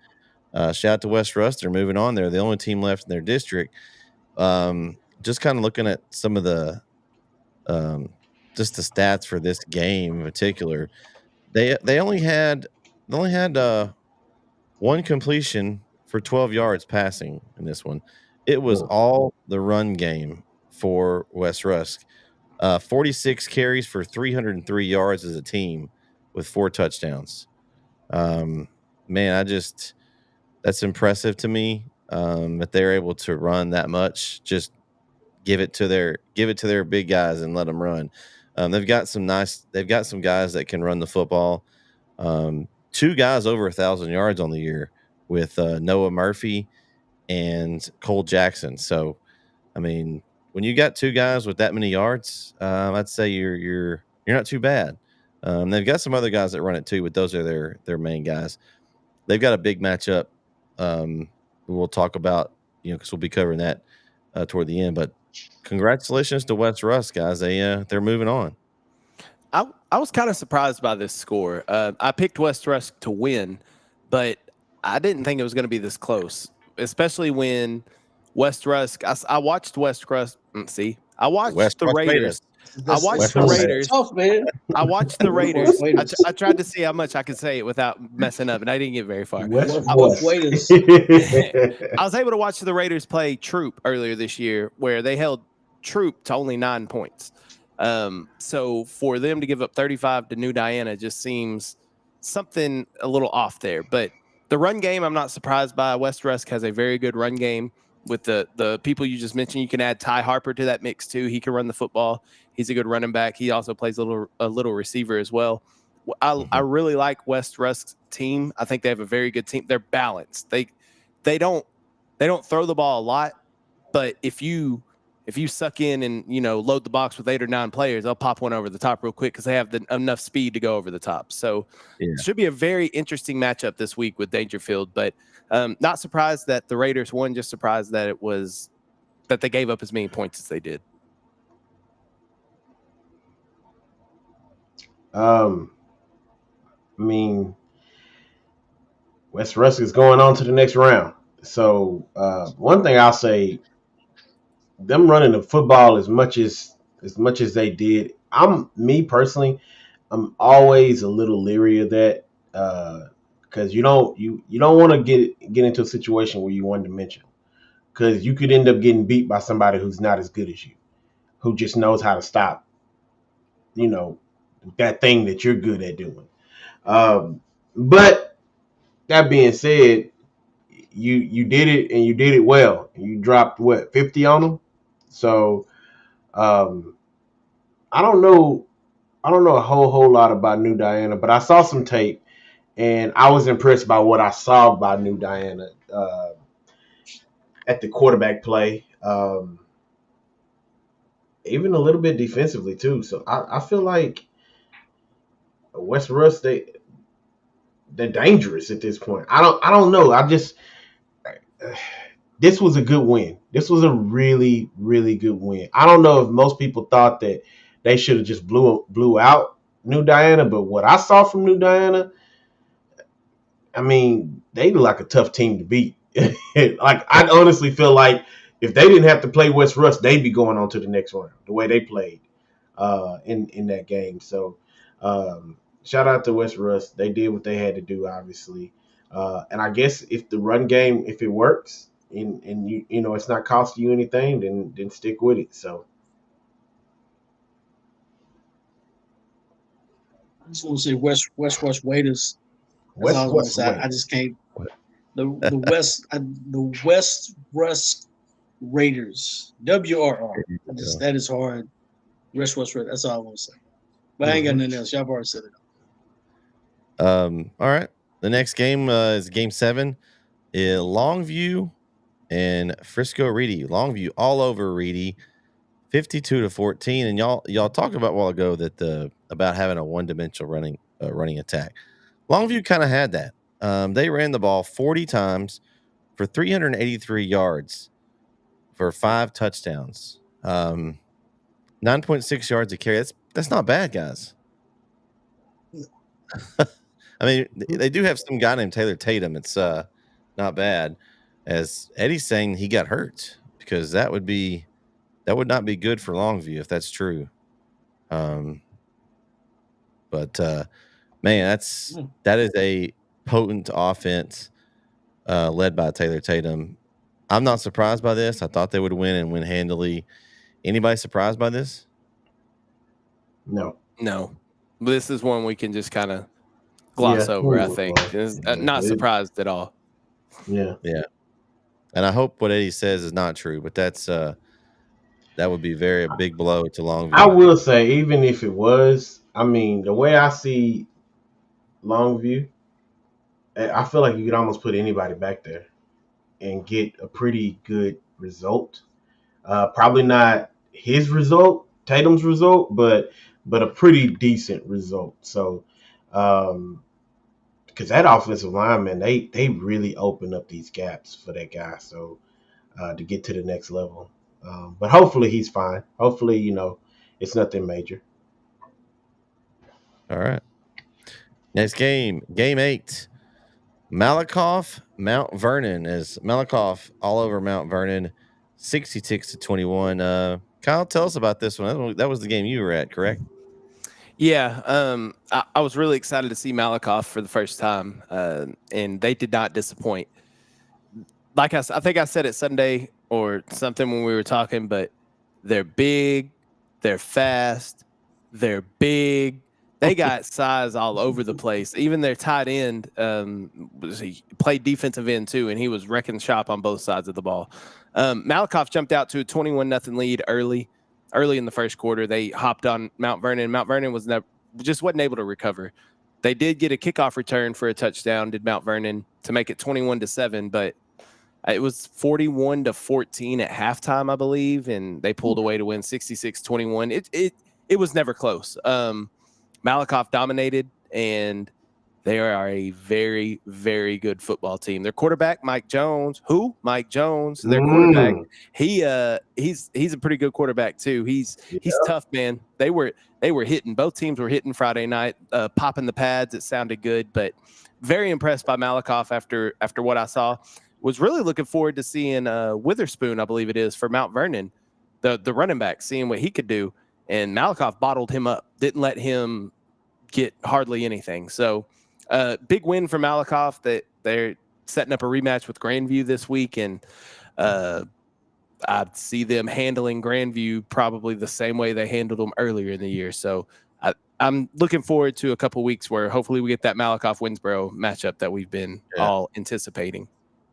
shout out to West Rusk. They're moving on. They're the only team left in their district. Just kind of looking at some of the just the stats for this game in particular. They only had one completion for 12 yards passing in this one. It was all the run game for West Rusk. 46 carries for 303 yards as a team with 4 touchdowns. Man, that's impressive to me that they're able to run that much. Just give it to their big guys and let them run. They've got some guys that can run the football. 2 guys over 1,000 yards on the year with Noah Murphy and Cole Jackson. So, I mean, when you got 2 guys with that many yards, I'd say you're not too bad. They've got some other guys that run it too, but those are their main guys. They've got a big matchup. We'll talk about, because we'll be covering that toward the end. But congratulations to West Rusk, guys. They're moving on. I was kind of surprised by this score. I picked West Rusk to win, but I didn't think it was going to be this close, especially when West Rusk. I watched West Rusk. I watched the Raiders. I watched the Raiders. Tough, man. I watched the Raiders. I tried to see how much I could say it without messing up, and I didn't get very far. I was able to watch the Raiders play Troop earlier this year, where they held Troop to only 9 points. So for them to give up 35 to New Diana just seems something a little off there. But the run game, I'm not surprised by. West Rusk has a very good run game with the people you just mentioned. You can add Ty Harper to that mix too. He can run the football. He's a good running back. He also plays a little receiver as well. I really like West Rusk's team. I think they have a very good team. They're balanced. They don't throw the ball a lot, but if you suck in and load the box with 8 or 9 players, they'll pop one over the top real quick because they have enough speed to go over the top. So it should be a very interesting matchup this week with Dangerfield. But not surprised that the Raiders won. Just surprised that they gave up as many points as they did. I mean, West Rusk is going on to the next round. So one thing I'll say, them running the football as much as they did, me personally, I'm always a little leery of that because you don't want to get into a situation where you're one dimensional, because you could end up getting beat by somebody who's not as good as you, who just knows how to stop that thing that you're good at doing. But that being said, you did it, and you did it well. You dropped 50 on them. So I don't know a whole lot about New Diana, but I saw some tape and I was impressed by what I saw by New Diana at the quarterback play. Even a little bit defensively too. So I feel like West Rusk, they're dangerous at this point. I don't know. This was a good win. This was a really, really good win. I don't know if most people thought that they should have just blew out New Diana, but what I saw from New Diana, I mean, they look like a tough team to beat. Like, I honestly feel like if they didn't have to play West Rusk, they'd be going on to the next round the way they played in that game. So shout out to West Rusk. They did what they had to do, obviously. And I guess if the run game, if it works and it's not costing you anything, then stick with it. So I just want to say West Raiders. West I just can't. The West Rusk Raiders, WRR. That is hard. West Raiders. That's all I want to say. But I ain't got nothing else. Y'all have already said it. All right. The next game is Game 7. Longview and Frisco Reedy. Longview all over Reedy, 52-14. And y'all talked about a while ago that about having a one-dimensional running attack. Longview kind of had that. They ran the ball 40 times for 383 yards for 5 touchdowns. 9.6 yards a carry. That's not bad, guys. I mean, they do have some guy named Taylor Tatum. It's not bad. As Eddie's saying, he got hurt, because that would not be good for Longview if that's true. But Man, that is a potent offense led by Taylor Tatum. I'm not surprised by this. I thought they would win and win handily. Anybody surprised by this? No. This is one we can just kind of gloss over, I think. Not surprised at all. Yeah. And I hope what Eddie says is not true, but that would be a big blow to Longview. I will say, even if it was, I mean, the way I see Longview, I feel like you could almost put anybody back there and get a pretty good result. Probably not his result, Tatum's result, but a pretty decent result. So, because that offensive lineman, they really open up these gaps for that guy. So to get to the next level, but hopefully he's fine. Hopefully, it's nothing major. All right. Next game 8. Malakoff, Mount Vernon, as Malakoff all over Mount Vernon, 66-21. Kyle, tell us about this one. That was the game you were at, correct? Yeah, I was really excited to see Malakoff for the first time, and they did not disappoint. Like I think I said it Sunday or something when we were talking, but they're big, they're fast, they're big. They got size all over the place. Even their tight end, he played defensive end too, and he was wrecking shop on both sides of the ball. Malakoff jumped out to a 21-0 lead early in the first quarter. They hopped on Mount Vernon. Mount Vernon just wasn't able to recover. They did get a kickoff return for a touchdown, did Mount Vernon, to make it 21-7, but it was 41-14 at halftime, I believe, and they pulled away to win 66-21. It was never close. Malakoff dominated, and they are a very, very good football team. Their quarterback, Mike Jones. Who? Mike Jones. Their quarterback. He's a pretty good quarterback too. He's tough, man. They were hitting. Both teams were hitting Friday night, popping the pads. It sounded good, but very impressed by Malakoff after what I saw. Was really looking forward to seeing Witherspoon, I believe it is, for Mount Vernon, the running back, seeing what he could do. And Malakoff bottled him up, didn't let him get hardly anything. So big win for Malakoff. That they're setting up a rematch with Grandview this week, and I'd see them handling Grandview probably the same way they handled them earlier in the year. So I'm looking forward to a couple weeks where hopefully we get that Malakoff-Winsboro matchup that we've been all anticipating.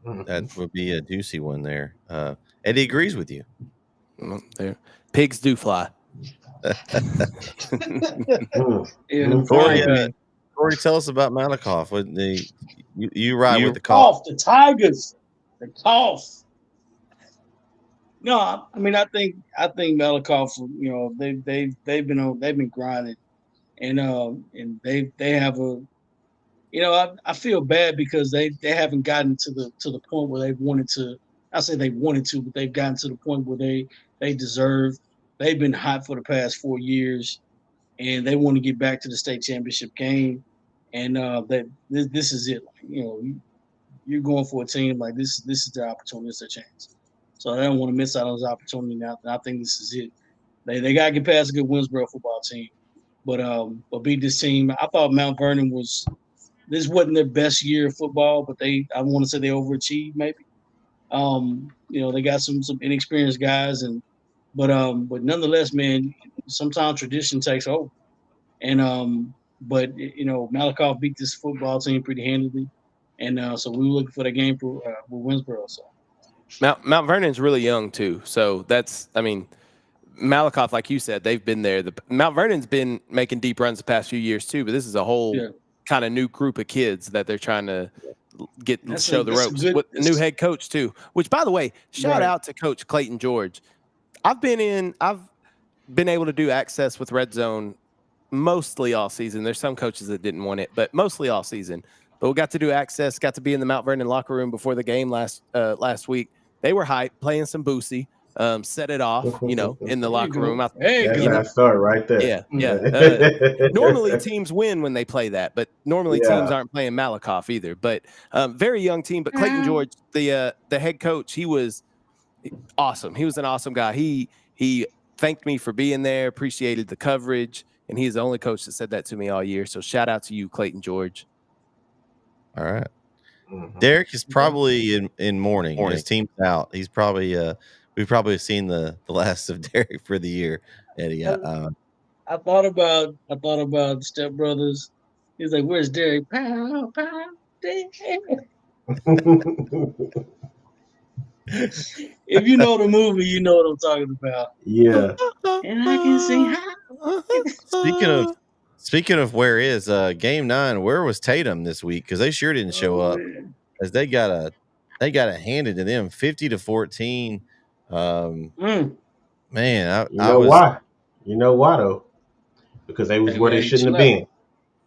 That would be a juicy one there. Eddie agrees with you. Pigs do fly. Corey, tell us about Malakoff. You ride with the cough. The Tigers. The cough. No, I mean I think Malakoff. They've been grinding, and they have a. I feel bad because they haven't gotten to the point where they wanted to. I say they wanted to, but they've gotten to the point where they deserve. They've been hot for the past 4 years, and they want to get back to the state championship game. And this is it. You're going for a team like this. This is their opportunity. It's their chance. So they don't want to miss out on this opportunity now. I think this is it. They gotta get past a good Winsboro football team, but beat this team. I thought Mount Vernon this wasn't their best year of football, but I want to say they overachieved maybe. They got some inexperienced guys, but nonetheless, man, sometimes tradition takes over. And but Malakoff beat this football team pretty handily, and so we were looking for that game for with Winsboro. So Mount Vernon's really young too, so Malakoff, like you said, they've been there. Mount Vernon's been making deep runs the past few years too, but this is a whole kind of new group of kids that they're trying to show the ropes with a new head coach too. Which, by the way, shout out to Coach Clayton George. I've been able to do access with Red Zone mostly all season. There's some coaches that didn't want it, but mostly all season. But we got to do access, got to be in the Mount Vernon locker room before the game last week. They were hyped, playing some Boosie, set it off, in the locker room. That's start right there. Yeah. Normally teams win when they play that, but normally teams aren't playing Malakoff either. But very young team. But Clayton George, the head coach, he was awesome. He was an awesome guy. He thanked me for being there, appreciated the coverage, and he's the only coach that said that to me all year. So shout out to you, Clayton George. All right. Mhm. Derek is probably in mourning. His team's out. He's probably we've probably seen the last of Derek for the year, Eddie. I thought about Step Brothers. He's like, "Where's Derek?" Pow, pow, Derek. If you know the movie, you know what I'm talking about. Yeah. And I can sing high. Speaking of where is game 9, where was Tatum this week? Because they sure didn't show up. As they got a handed to them 50-14. Man, You I know was why? You know why though? Because they was Hey, where they hey, shouldn't have chill out. been.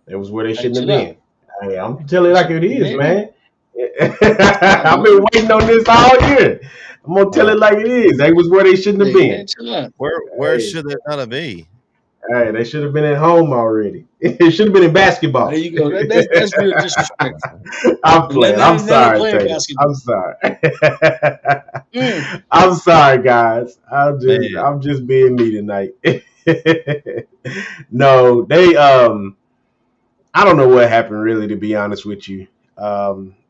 They was where they Hey, shouldn't have chill out. been. Hey, I'm telling it like it is, Yeah. man. I've been waiting on this all year. I'm gonna tell it like it is. They was where they shouldn't have Hey, been. man, chill out. where Hey. should they not be? Hey, they should have been at home already. It should have been in basketball. There you go. That's real disrespectful. I'm playing. I'm Let them sorry, play Tatum. basketball. I'm sorry. Mm. I'm sorry, guys. I'm Man. just being me tonight. No, they I don't know what happened really, to be honest with you.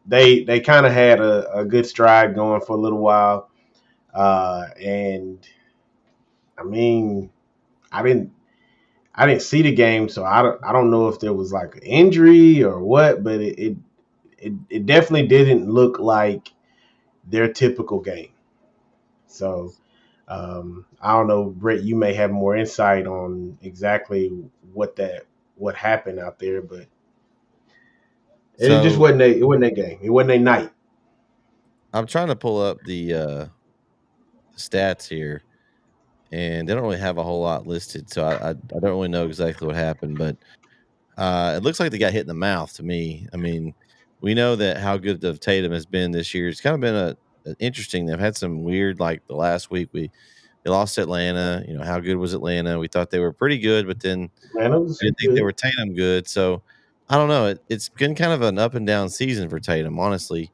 They kind of had a good stride going for a little while. And I mean, I didn't see the game, so I don't know if there was like an injury or what, but it definitely didn't look like their typical game. So I don't know, Brett. You may have more insight on exactly what happened out there, but it just So wasn't it wasn't their game. It wasn't their night. I'm trying to pull up the stats here, and they don't really have a whole lot listed, so I don't really know exactly what happened, but it looks like they got hit in the mouth to me. I mean, we know that how good of Tatum has been this year. It's kind of been a interesting. They've had some weird, like the last week they lost Atlanta. You know, how good was Atlanta? We thought they were pretty good, but then Man, it was we didn't think they good. were Tatum good. So I don't know. It's been kind of an up and down season for Tatum, honestly.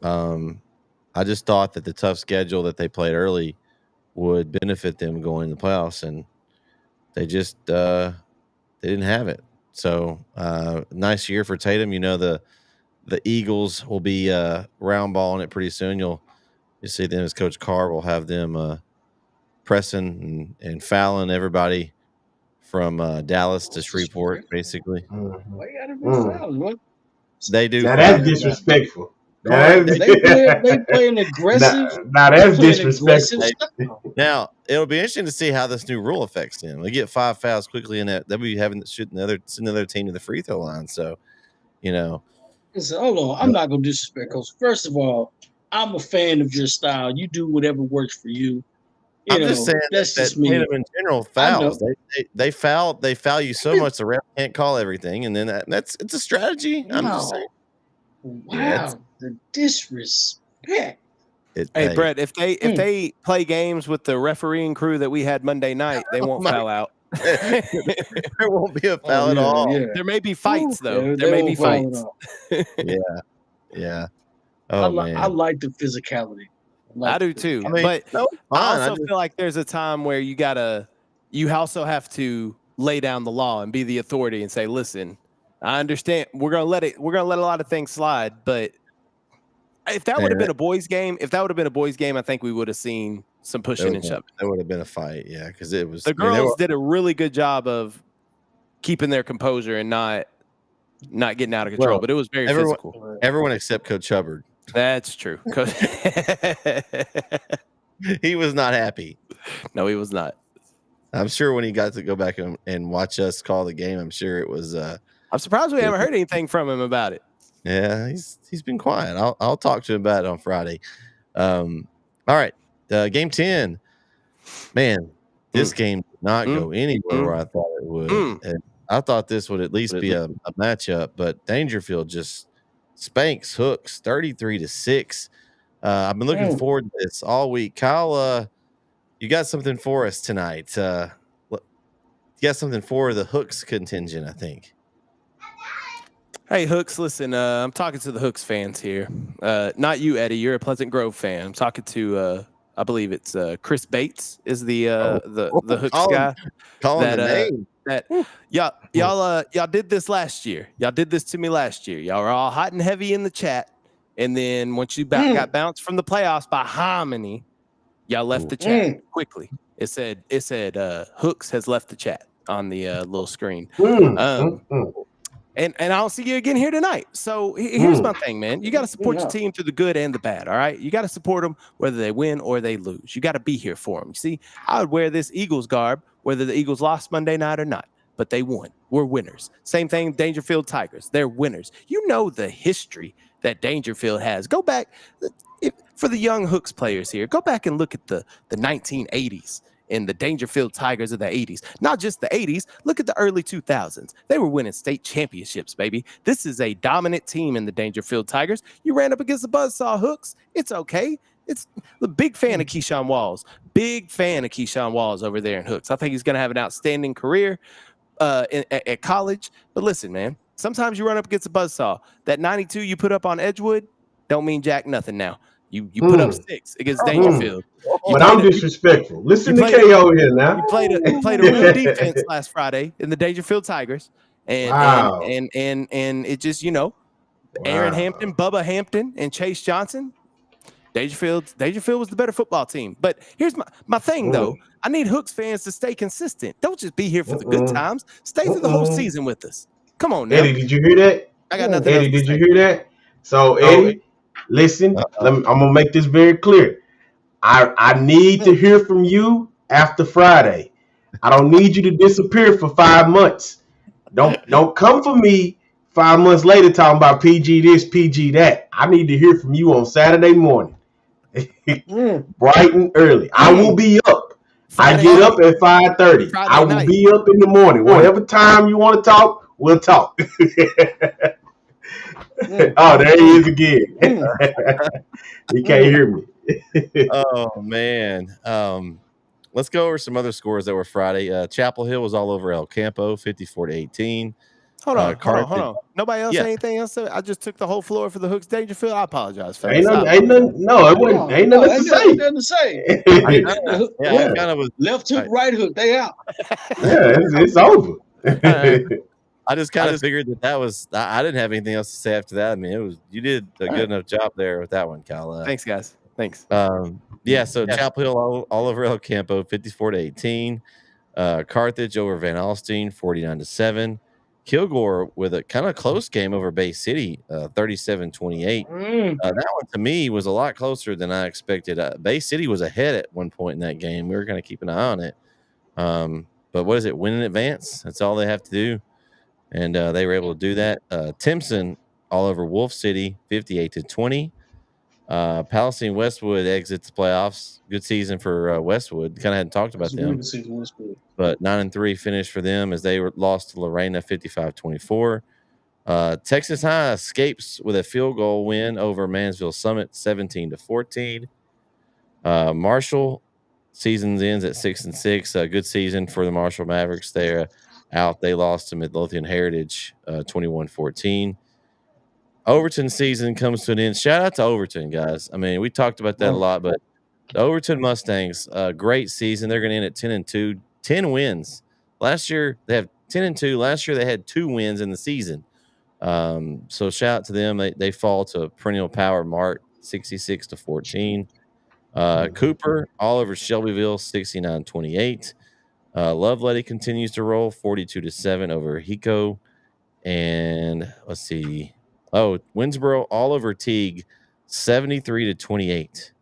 I just thought that the tough schedule that they played early would benefit them going to the playoffs, and they just they didn't have it. So nice year for Tatum. You know, the Eagles will be round balling it pretty soon. You'll see them as Coach Carr will have them pressing and fouling everybody from Dallas to Shreveport, basically. Mhm. Why you gotta be Mm. foul? What? They do Now foul. that's disrespectful. Now Carr, that's, They play an aggressive. now They that's play an disrespectful. aggressive style. Now it'll be interesting to see how this new rule affects them. They get 5 fouls quickly, and they'll be having to shoot another team to the free throw line. So, you know, Listen, hold on. I'm not gonna disrespect Coach. First of all, I'm a fan of your style. You do whatever works for you. I'm just saying That's that just me. Tatum in general I fouls. know. They foul you so much the ref can't call everything, and then it's a strategy. I'm just saying. Wow, the disrespect. Hey, Brett, if they play games with the refereeing crew that we had Monday night, they won't foul out. there won't be a foul at all. Yeah. There may be fights though. Yeah, there may be won't foul at fights. all. Yeah. Oh man, I like the physicality. I do too. I mean, but no, I fine. also feel like there's a time where you also have to lay down the law and be the authority and say, listen, I understand we're gonna let a lot of things slide, but if that would have been a boys' game, I think we would have seen some pushing and shoving. That would have been a fight, yeah, because it was the girls did a really good job of keeping their composure and not getting out of control, Well, but it was very physical. Everyone except Coach Hubbard. That's true. He was not happy. No, he was not. I'm sure when he got to go back and watch us call the game, I'm sure it was. I'm surprised we haven't heard anything from him about it. Yeah, he's been quiet. I'll talk to him about it on Friday. All right, game 10. Man, this game did not go anywhere where I thought it would. And I thought this would at least be a matchup, but Dangerfield just spanks Hooks 33-6. I've been looking forward to this all week. Kyle, you got something for us tonight. You got something for the Hooks contingent, I think. Hey, Hooks, listen, I'm talking to the Hooks fans here. Not you, Eddie. You're a Pleasant Grove fan. I'm talking to, I believe it's Chris Bates is the Hooks guy. Calling the name. that. Y'all did this last year. Y'all did this to me last year. Y'all were all hot and heavy in the chat, and then once you got bounced from the playoffs by Hominy, y'all left the chat quickly. It said Hooks has left the chat on the little screen. And I don't see you again here tonight. So here's my thing, man. You got to support your team through the good and the bad, all right? You got to support them whether they win or they lose. You got to be here for them. You see, I would wear this Eagles garb whether the Eagles lost Monday night or not, but they won. We're winners. Same thing, Dangerfield Tigers. They're winners. You know the history that Dangerfield has. Go back, for the young Hooks players here, go back and look at the 1980s. In the Dangerfield Tigers of the 80s. Not just the 80s. Look at the early 2000s. They were winning state championships, baby. This is a dominant team in the Dangerfield Tigers. You ran up against the Buzzsaw Hooks. It's okay. It's the big fan of Keyshawn Walls. Big fan of Keyshawn Walls over there in Hooks. I think he's going to have an outstanding career at college. But listen, man, sometimes you run up against a Buzzsaw. That 92 you put up on Edgewood don't mean jack nothing now. You put up 6 against Dangerfield. But I'm disrespectful. Listen to KO here now. You played a real defense last Friday in the Dangerfield Tigers, and it just Aaron Hampton, Bubba Hampton, and Chase Johnson. Dangerfield was the better football team. But here's my thing though. I need Hooks fans to stay consistent. Don't just be here for the good times. Stay through the whole season with us. Come on now. Eddie, did you hear that? I got nothing. Eddie, did you hear that? So Eddie, listen. I'm gonna make this very clear. I need to hear from you after Friday. I don't need you to disappear for 5 months. Don't come for me 5 months later talking about PG this, PG that. I need to hear from you on Saturday morning. Bright and early. I will be up. I get up at 5:30. I will be up in the morning. Whatever time you want to talk, we'll talk. Oh, there he is again. He can't hear me. Oh man. Let's go over some other scores that were Friday. Chapel Hill was all over El Campo, 54-18. Hold on. Nobody else anything else? I just took the whole floor for the Hooks Dangerfield. I apologize. Ain't nothing. No, it wasn't. Ain't nothing to say. Kind of was left hook, right hook. They out. Yeah, it's over. I just kind of figured that was. I didn't have anything else to say after that. I mean, you did a good enough job there with that one, Kyle. Thanks, guys. Thanks. So Chapel Hill all over El Campo, 54-18. Carthage over Van Alstyne, 49-7. Kilgore with a kind of close game over Bay City, 37-28. That one to me was a lot closer than I expected. Bay City was ahead at one point in that game. We were going to keep an eye on it. But what is it? Win in advance. That's all they have to do. And they were able to do that. Timpson all over Wolf City, 58-20. Palestine Westwood exits the playoffs. Good season for Westwood. Kind of hadn't talked about them. But 9-3 finish for them as they lost to Lorena 55-24. Texas High escapes with a field goal win over Mansville Summit 17-14. Marshall season ends at 6-6. A good season for the Marshall Mavericks. They're out. They lost to Midlothian Heritage 21-14. Overton season comes to an end. Shout out to Overton, guys. I mean, we talked about that a lot, but the Overton Mustangs, great season. They're going to end at 10-2, 10 wins. Last year they have 10-2. Last year they had 2 wins in the season. So shout out to them. They fall to perennial power Mart 66-14. Cooper all over Shelbyville 69-28. Lovelady continues to roll 42-7 over Hico. And let's see. Winsboro all over Teague 73-28.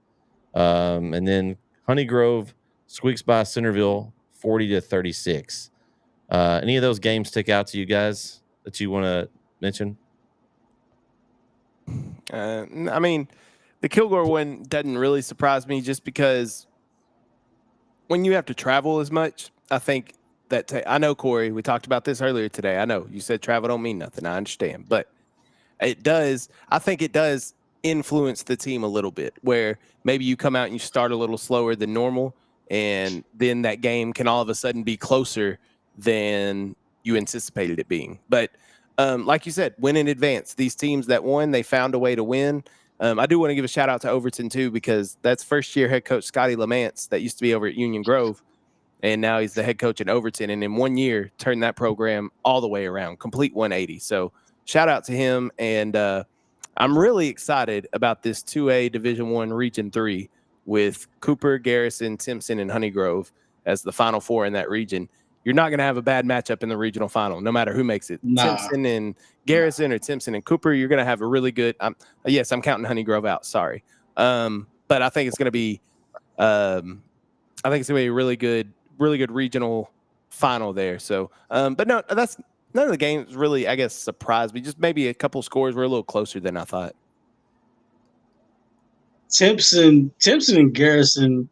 And then Honeygrove squeaks by Centerville 40-36. Any of those games stick out to you guys that you want to mention? I mean, the Kilgore one doesn't really surprise me just because when you have to travel as much, I think that I know, Corey, we talked about this earlier today. I know you said travel don't mean nothing. I understand, but it does. I think it does influence the team a little bit where maybe you come out and you start a little slower than normal, and then that game can all of a sudden be closer than you anticipated it being. But like you said, win in advance. These teams that won, they found a way to win. I do want to give a shout out to Overton too, because that's first year head coach Scotty Lamance that used to be over at Union Grove. and now he's the head coach at Overton. And in 1 year, turned that program all the way around, complete 180. So shout out to him. And I'm really excited about this 2A Division I Region 3 with Cooper, Garrison, Timpson, and Honeygrove as the Final Four in that region. You're not going to have a bad matchup in the regional final, no matter who makes it. Nah. Timpson and Garrison or Timpson and Cooper, you're going to have a really good. Yes, I'm counting Honeygrove out. Sorry, but I think it's going to be. I think it's going to be a really good regional final there. So, but no, that's none of the games really, I guess, surprised me. Just maybe a couple scores were a little closer than I thought. Timpson and Garrison,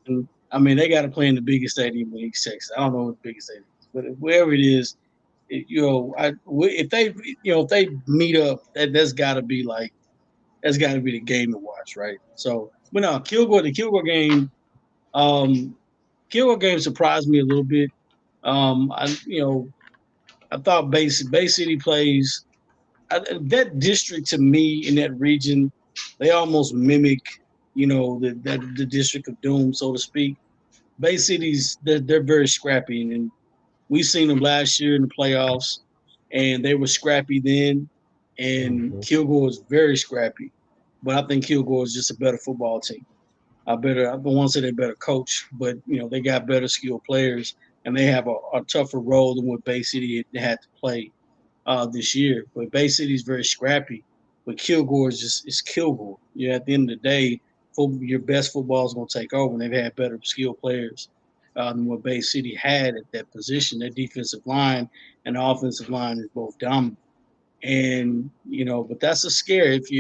I mean, they got to play in the biggest stadium in East Texas. I don't know what the biggest stadium is, but wherever it is, if they meet up, that's got to be the game to watch, right? So, but no, the Kilgore game surprised me a little bit. I thought Bay City plays that district to me in that region. They almost mimic, the district of doom, so to speak. Bay City's they're very scrappy, and we seen them last year in the playoffs, and they were scrappy then. And Kilgore is very scrappy, but I think Kilgore is just a better football team. I don't want to say they're better coach, but they got better skilled players, and they have a tougher role than what Bay City had to play this year. But Bay City is very scrappy, but Kilgore is Kilgore. At the end of the day, your best football is going to take over, and they've had better skilled players than what Bay City had at that position. Their defensive line and the offensive line is both dominant, and but that's a scare if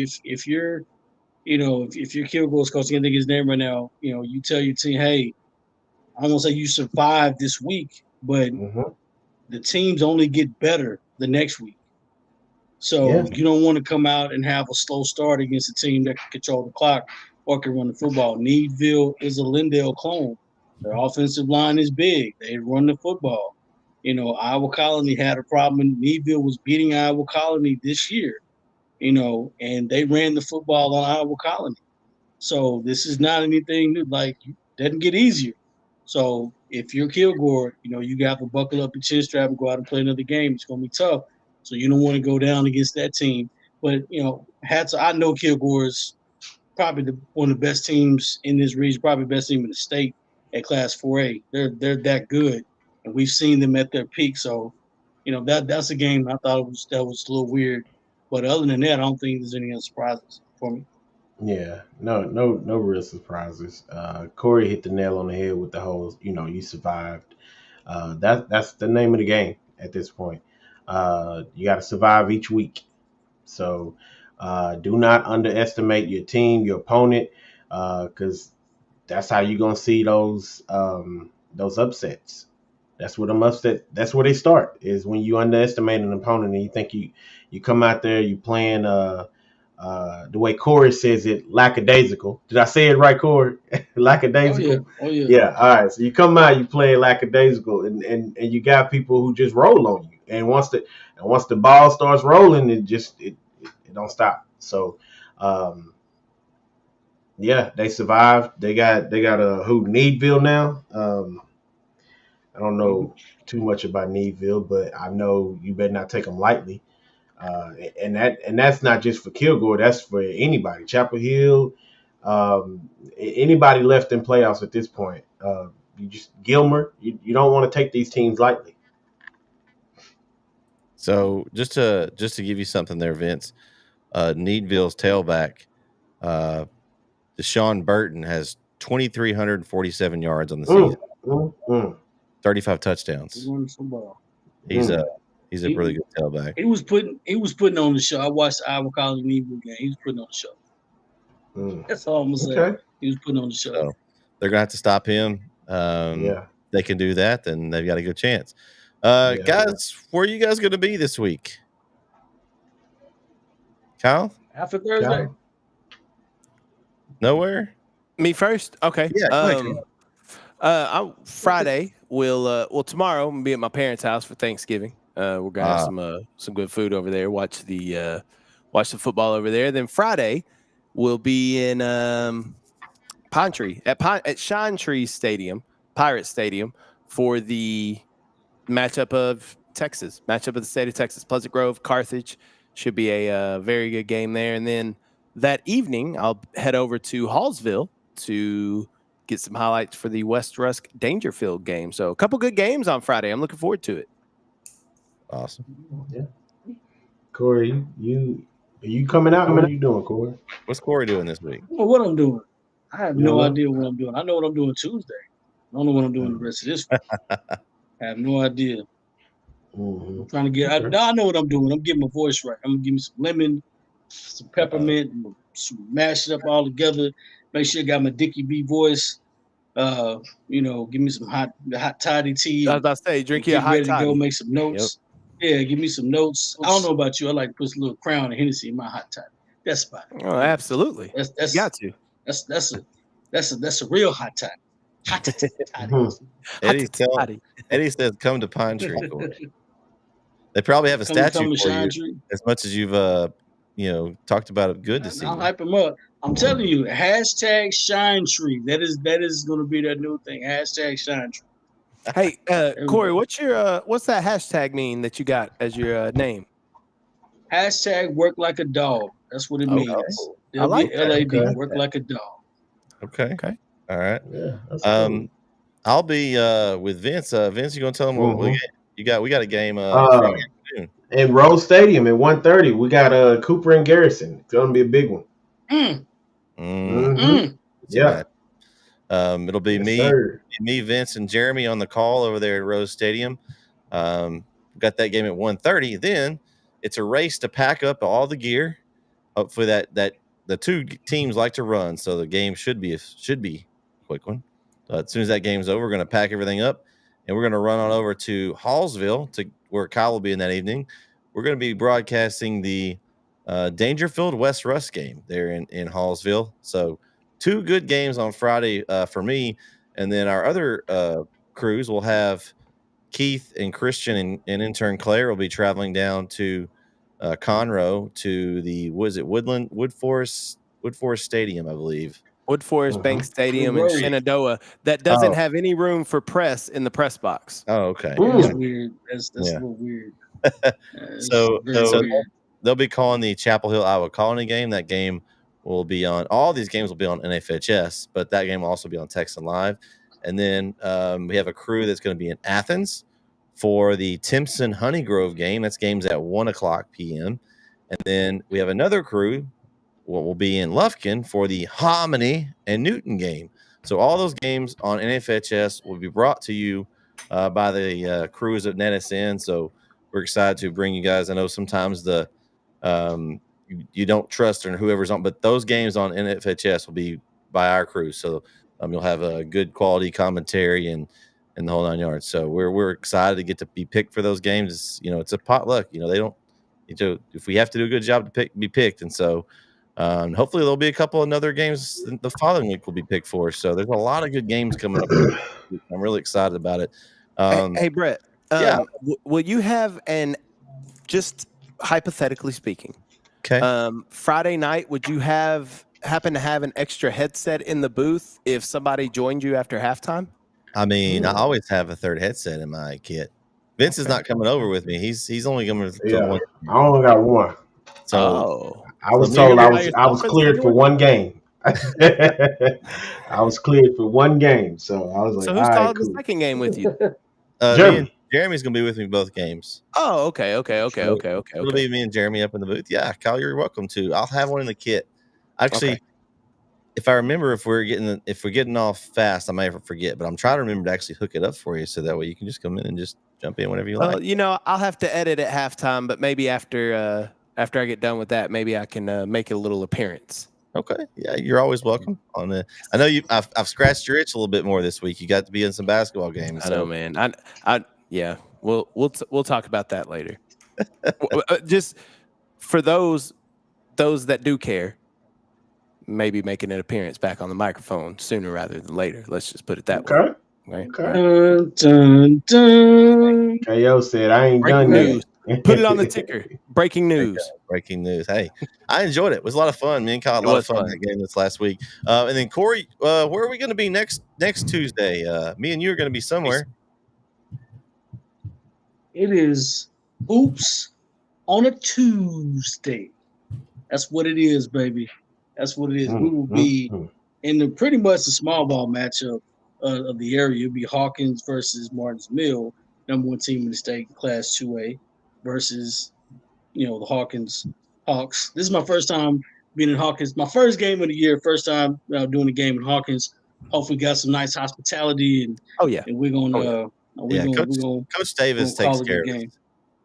you're if you're Kilgore's coach, you can think his name right now. You tell your team, hey, I don't want to say you survived this week, but the teams only get better the next week. So you don't want to come out and have a slow start against a team that can control the clock or can run the football. Needville is a Lindale clone. Their offensive line is big. They run the football. Iowa Colony had a problem, and Needville was beating Iowa Colony this year. And they ran the football on Iowa Colony. So this is not anything new. Like, it doesn't get easier. So if you're Kilgore, you have to buckle up your chin strap and go out and play another game. It's going to be tough. So you don't want to go down against that team. But, I know Kilgore is probably one of the best teams in this region, probably the best team in the state at Class 4A. They're that good, and we've seen them at their peak. So, that's a game I thought that was a little weird. But other than that, I don't think there's any other surprises for me. Yeah, no real surprises. Corey hit the nail on the head with the whole, you survived. That's the name of the game at this point. You got to survive each week. So do not underestimate your team, your opponent, because that's how you're gonna see those upsets. That's what that's where they start, is when you underestimate an opponent and you think you come out there, you playing the way Corey says it, lackadaisical. Did I say it right, Corey? Lackadaisical? Oh yeah. Yeah, all right. So you come out, you play lackadaisical, and you got people who just roll on you. And once the ball starts rolling, it don't stop. So they survived. They got a Needville now. I don't know too much about Needville, but I know you better not take them lightly. And that's not just for Kilgore. That's for anybody. Chapel Hill, anybody left in playoffs at this point. Gilmer. You don't want to take these teams lightly. So just to give you something there, Vince, Needville's tailback, Deshaun Burton, has 2,347 yards on the season. 35 touchdowns. He's a really good tailback. He was putting on the show. I watched the Iowa College Needville game. He was putting on the show. That's all I'm gonna say. Okay. He was putting on the show. So they're gonna have to stop him. They can do that, then they've got a good chance. Guys, where are you guys gonna be this week? Kyle? After Thursday. Nowhere? Me first? Okay. Yeah, Friday tomorrow I'm gonna be at my parents' house for Thanksgiving. We're gonna have some good food over there. Watch the football over there. Then Friday we'll be in Pine Tree at Shine Tree Stadium, Pirate Stadium, for the matchup of the state of Texas. Pleasant Grove, Carthage should be a very good game there. And then that evening, I'll head over to Hallsville to get some highlights for the West Rusk Dangerfield game. So a couple good games on Friday. I'm looking forward to it. Awesome. Yeah. Corey, are you coming out? What are you doing, Corey? What's Corey doing this week? Well, what I'm doing? I have You no don't know? idea what I'm doing. I know what I'm doing Tuesday. I don't know what I'm doing the rest of this week. I have no idea. Mhm. I'm trying to get. Okay. I know what I'm doing. I'm getting my voice right. I'm gonna give me some lemon, some peppermint, and mash it up all together. Make sure I got my Dickie B voice. Give me some hot toddy tea. I was about to say, drink Get you a hot ready to go. toddy. Make some notes. Yeah, give me some notes. I don't know about you. I like to put a little Crown and Hennessy in my hot toddy. That's about it. Oh, absolutely. That's You got to. That's a real hot toddy. Hot toddy. Mhm. Eddie says, "Come to Pine Tree." Corey. They probably have a Come to statue for Shine you. Tree. As much as you've talked about it, good to see. I'll hype them up. I'm telling you, hashtag Shine Tree. That is going to be that new thing. Hashtag Shine Tree. Hey, Corey, what's that hashtag mean that you got as your name? Hashtag work like a dog. That's what it means. I like that. LAD. Okay. Work like a dog. Okay. All right. Yeah, that's cool. I'll be with Vince. Vince, you gonna tell him what we got? We got a game Friday afternoon. In Rose Stadium at 1:30, we got Cooper and Garrison. It's gonna be a big one. Yeah. It'll be me, Vince, and Jeremy on the call over there at Rose Stadium. Got that game at 1:30. Then it's a race to pack up all the gear. Hopefully that the two teams like to run, so the game should be a quick one. As soon as that game's over, we're going to pack everything up, and we're going to run on over to Hallsville, to where Kyle will be in that evening. We're going to be broadcasting the Dangerfield West Rusk game there in Hallsville. So 2 good games on Friday for me, and then our other crews will have Keith and Christian and intern Claire will be traveling down to Conroe to the Wood Forest Stadium, I believe. Wood Forest Bank Stadium in Shenandoah that doesn't have any room for press in the press box. Oh, okay. That's weird. That's a little weird. So they'll be calling the Chapel Hill, Iowa Colony game. That game will be on. All these games will be on NFHS, but that game will also be on Texan Live. And then we have a crew that's going to be in Athens for the Timpson Honeygrove game. That's games at 1:00 p.m. And then we have another crew will be in Lufkin for the Hominy and Newton game. So all those games on NFHS will be brought to you by the crews at NETSN. So we're excited to bring you guys. I know sometimes you don't trust or whoever's on, but those games on NFHS will be by our crew. So you'll have a good quality commentary and the whole 9 yards. So we're excited to get to be picked for those games. It's a potluck. They don't. If we have to do a good job to be picked, and so hopefully there'll be a couple of other games the following week will be picked for. So there's a lot of good games coming up. I'm really excited about it. Hey Brett, will you have just hypothetically speaking, Friday night, would you happen to have an extra headset in the booth if somebody joined you after halftime? I mean, I always have a third headset in my kit. Vince is not coming over with me. He's only coming with one. I only got one. So I was told I was cleared for one game. I was cleared for one game, so I was like, so who's calling the second game with you? Jeremy's gonna be with me both games. Oh, okay. It'll be me and Jeremy up in the booth. Yeah, Kyle, you're welcome to. I'll have one in the kit. Actually, if I remember, if we're getting off fast, I may forget, but I'm trying to remember to actually hook it up for you, so that way you can just come in and just jump in whenever you like. I'll have to edit at halftime, but maybe after I get done with that, maybe I can make a little appearance. Okay, yeah, you're always welcome on the. I know I've scratched your itch a little bit more this week. You got to be in some basketball games. I know, man. Yeah. We'll talk about that later. Just for those that do care, maybe making an appearance back on the microphone sooner rather than later. Let's just put it that way. Right? Dun, dun, dun. KO said, "I ain't Breaking done news. yet." Put it on the ticker. Breaking news. Breaking news. Hey, I enjoyed it. It was a lot of fun. Me and Kyle had a lot of fun that game this last week. And then Corey, where are we going to be next Tuesday? Me and you are going to be somewhere. It is hoops on a Tuesday. That's what it is, baby. That's what it is. We will be in the pretty much the small ball matchup of the area. It'll be Hawkins versus Martins Mill, number one team in the state, Class 2A, versus the Hawks. This is my first time being in Hawkins. My first game of the year. First time doing a game in Hawkins. Hopefully, got some nice hospitality, and we're gonna Coach Davis takes care of it.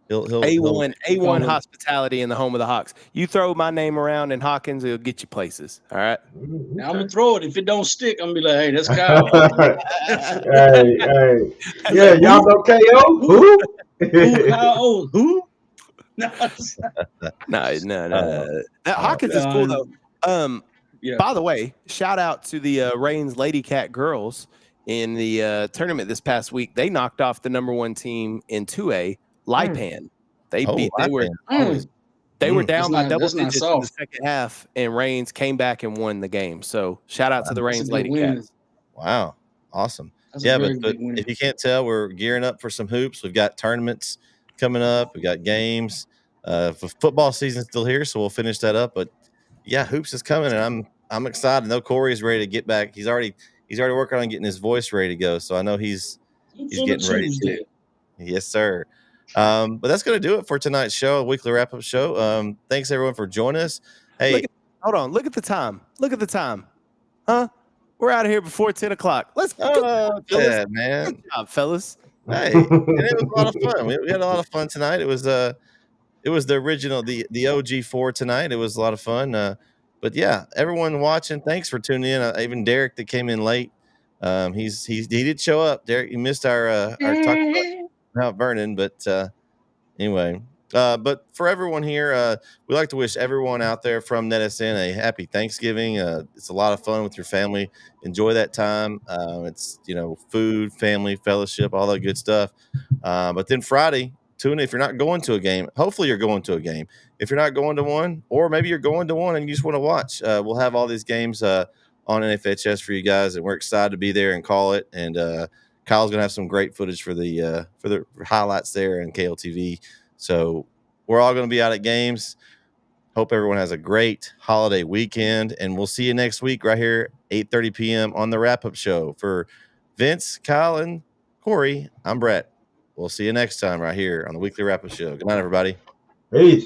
He'll A1 hospitality in the home of the Hawks. You throw my name around in Hawkins, it'll get you places. All right. Now I'm gonna throw it. If it don't stick, I'm gonna be like, "Hey, that's Kyle." hey. Yeah, y'all know KO? Who? Who? No. Hawkins is cool though. By the way, shout out to the Reigns Lady Cat girls in the tournament this past week. They knocked off the number one team in 2A, Lipan. They were down by double digits in the second half, and Reigns came back and won the game. So shout out to the Reigns Lady Cats. Wow, awesome. But if you can't tell, we're gearing up for some hoops. We've got tournaments coming up. We got games. Football season's still here, so we'll finish that up. But yeah, hoops is coming, and I'm excited. I know Corey's ready to get back. He's already working on getting his voice ready to go. So I know he's getting ready to. Yes, sir. But that's going to do it for tonight's show, a weekly wrap-up show. Thanks, everyone, for joining us. Hey, hold on. Look at the time. Huh? We're out of here before 10 o'clock. Let's go. Yeah, man. Good job, fellas. Hey, and it was a lot of fun. We had a lot of fun tonight. It was the original, the OG4 tonight. It was a lot of fun. But yeah, everyone watching, thanks for tuning in. Even Derek that came in late. He did show up. Derek, you missed our talk about Mount Vernon, but anyway. But for everyone here, we'd like to wish everyone out there from NETSN a happy Thanksgiving. It's a lot of fun with your family. Enjoy that time. It's food, family, fellowship, all that good stuff. But then Friday, tune in. If you're not going to a game, hopefully you're going to a game. If you're not going to one, or maybe you're going to one and you just want to watch, we'll have all these games on NFHS for you guys, and we're excited to be there and call it. And Kyle's gonna have some great footage for the highlights there in KLTV. So we're all going to be out at games. Hope everyone has a great holiday weekend, and we'll see you next week right here, 8:30 p.m. on the wrap-up show. For Vince, Kyle, and Corey, I'm Brett. We'll see you next time right here on the weekly wrap-up show. Good night, everybody. Peace.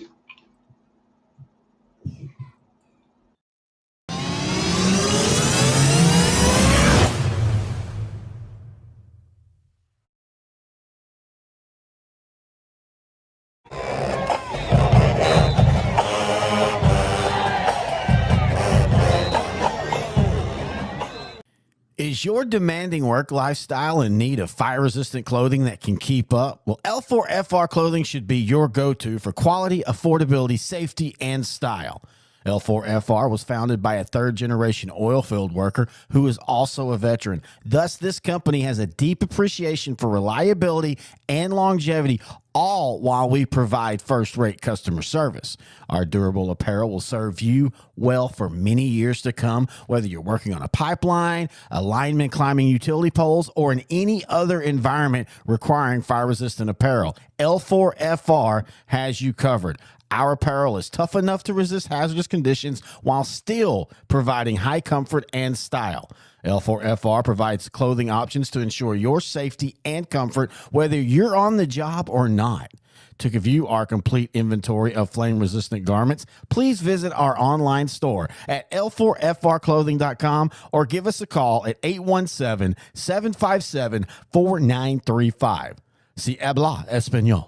Is your demanding work lifestyle in need of fire-resistant clothing that can keep up? Well, L4FR clothing should be your go-to for quality, affordability, safety, and style. L4FR was founded by a third-generation oil field worker who is also a veteran. Thus, this company has a deep appreciation for reliability and longevity, all while we provide first-rate customer service. Our durable apparel will serve you well for many years to come, whether you're working on a pipeline, a lineman climbing utility poles, or in any other environment requiring fire-resistant apparel. L4FR has you covered. Our apparel is tough enough to resist hazardous conditions while still providing high comfort and style. L4FR provides clothing options to ensure your safety and comfort, whether you're on the job or not. To view our complete inventory of flame-resistant garments, please visit our online store at l4frclothing.com or give us a call at 817-757-4935. Si habla español.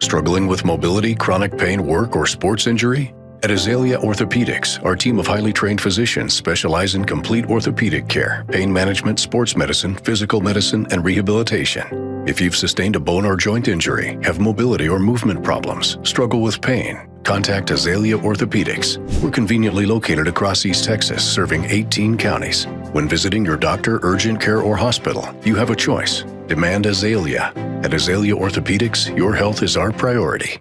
Struggling with mobility, chronic pain, work, or sports injury? At Azalea Orthopedics, our team of highly trained physicians specialize in complete orthopedic care, pain management, sports medicine, physical medicine, and rehabilitation. If you've sustained a bone or joint injury, have mobility or movement problems, struggle with pain, contact Azalea Orthopedics. We're conveniently located across East Texas, serving 18 counties. When visiting your doctor, urgent care, or hospital, you have a choice. Demand Azalea. At Azalea Orthopedics, your health is our priority.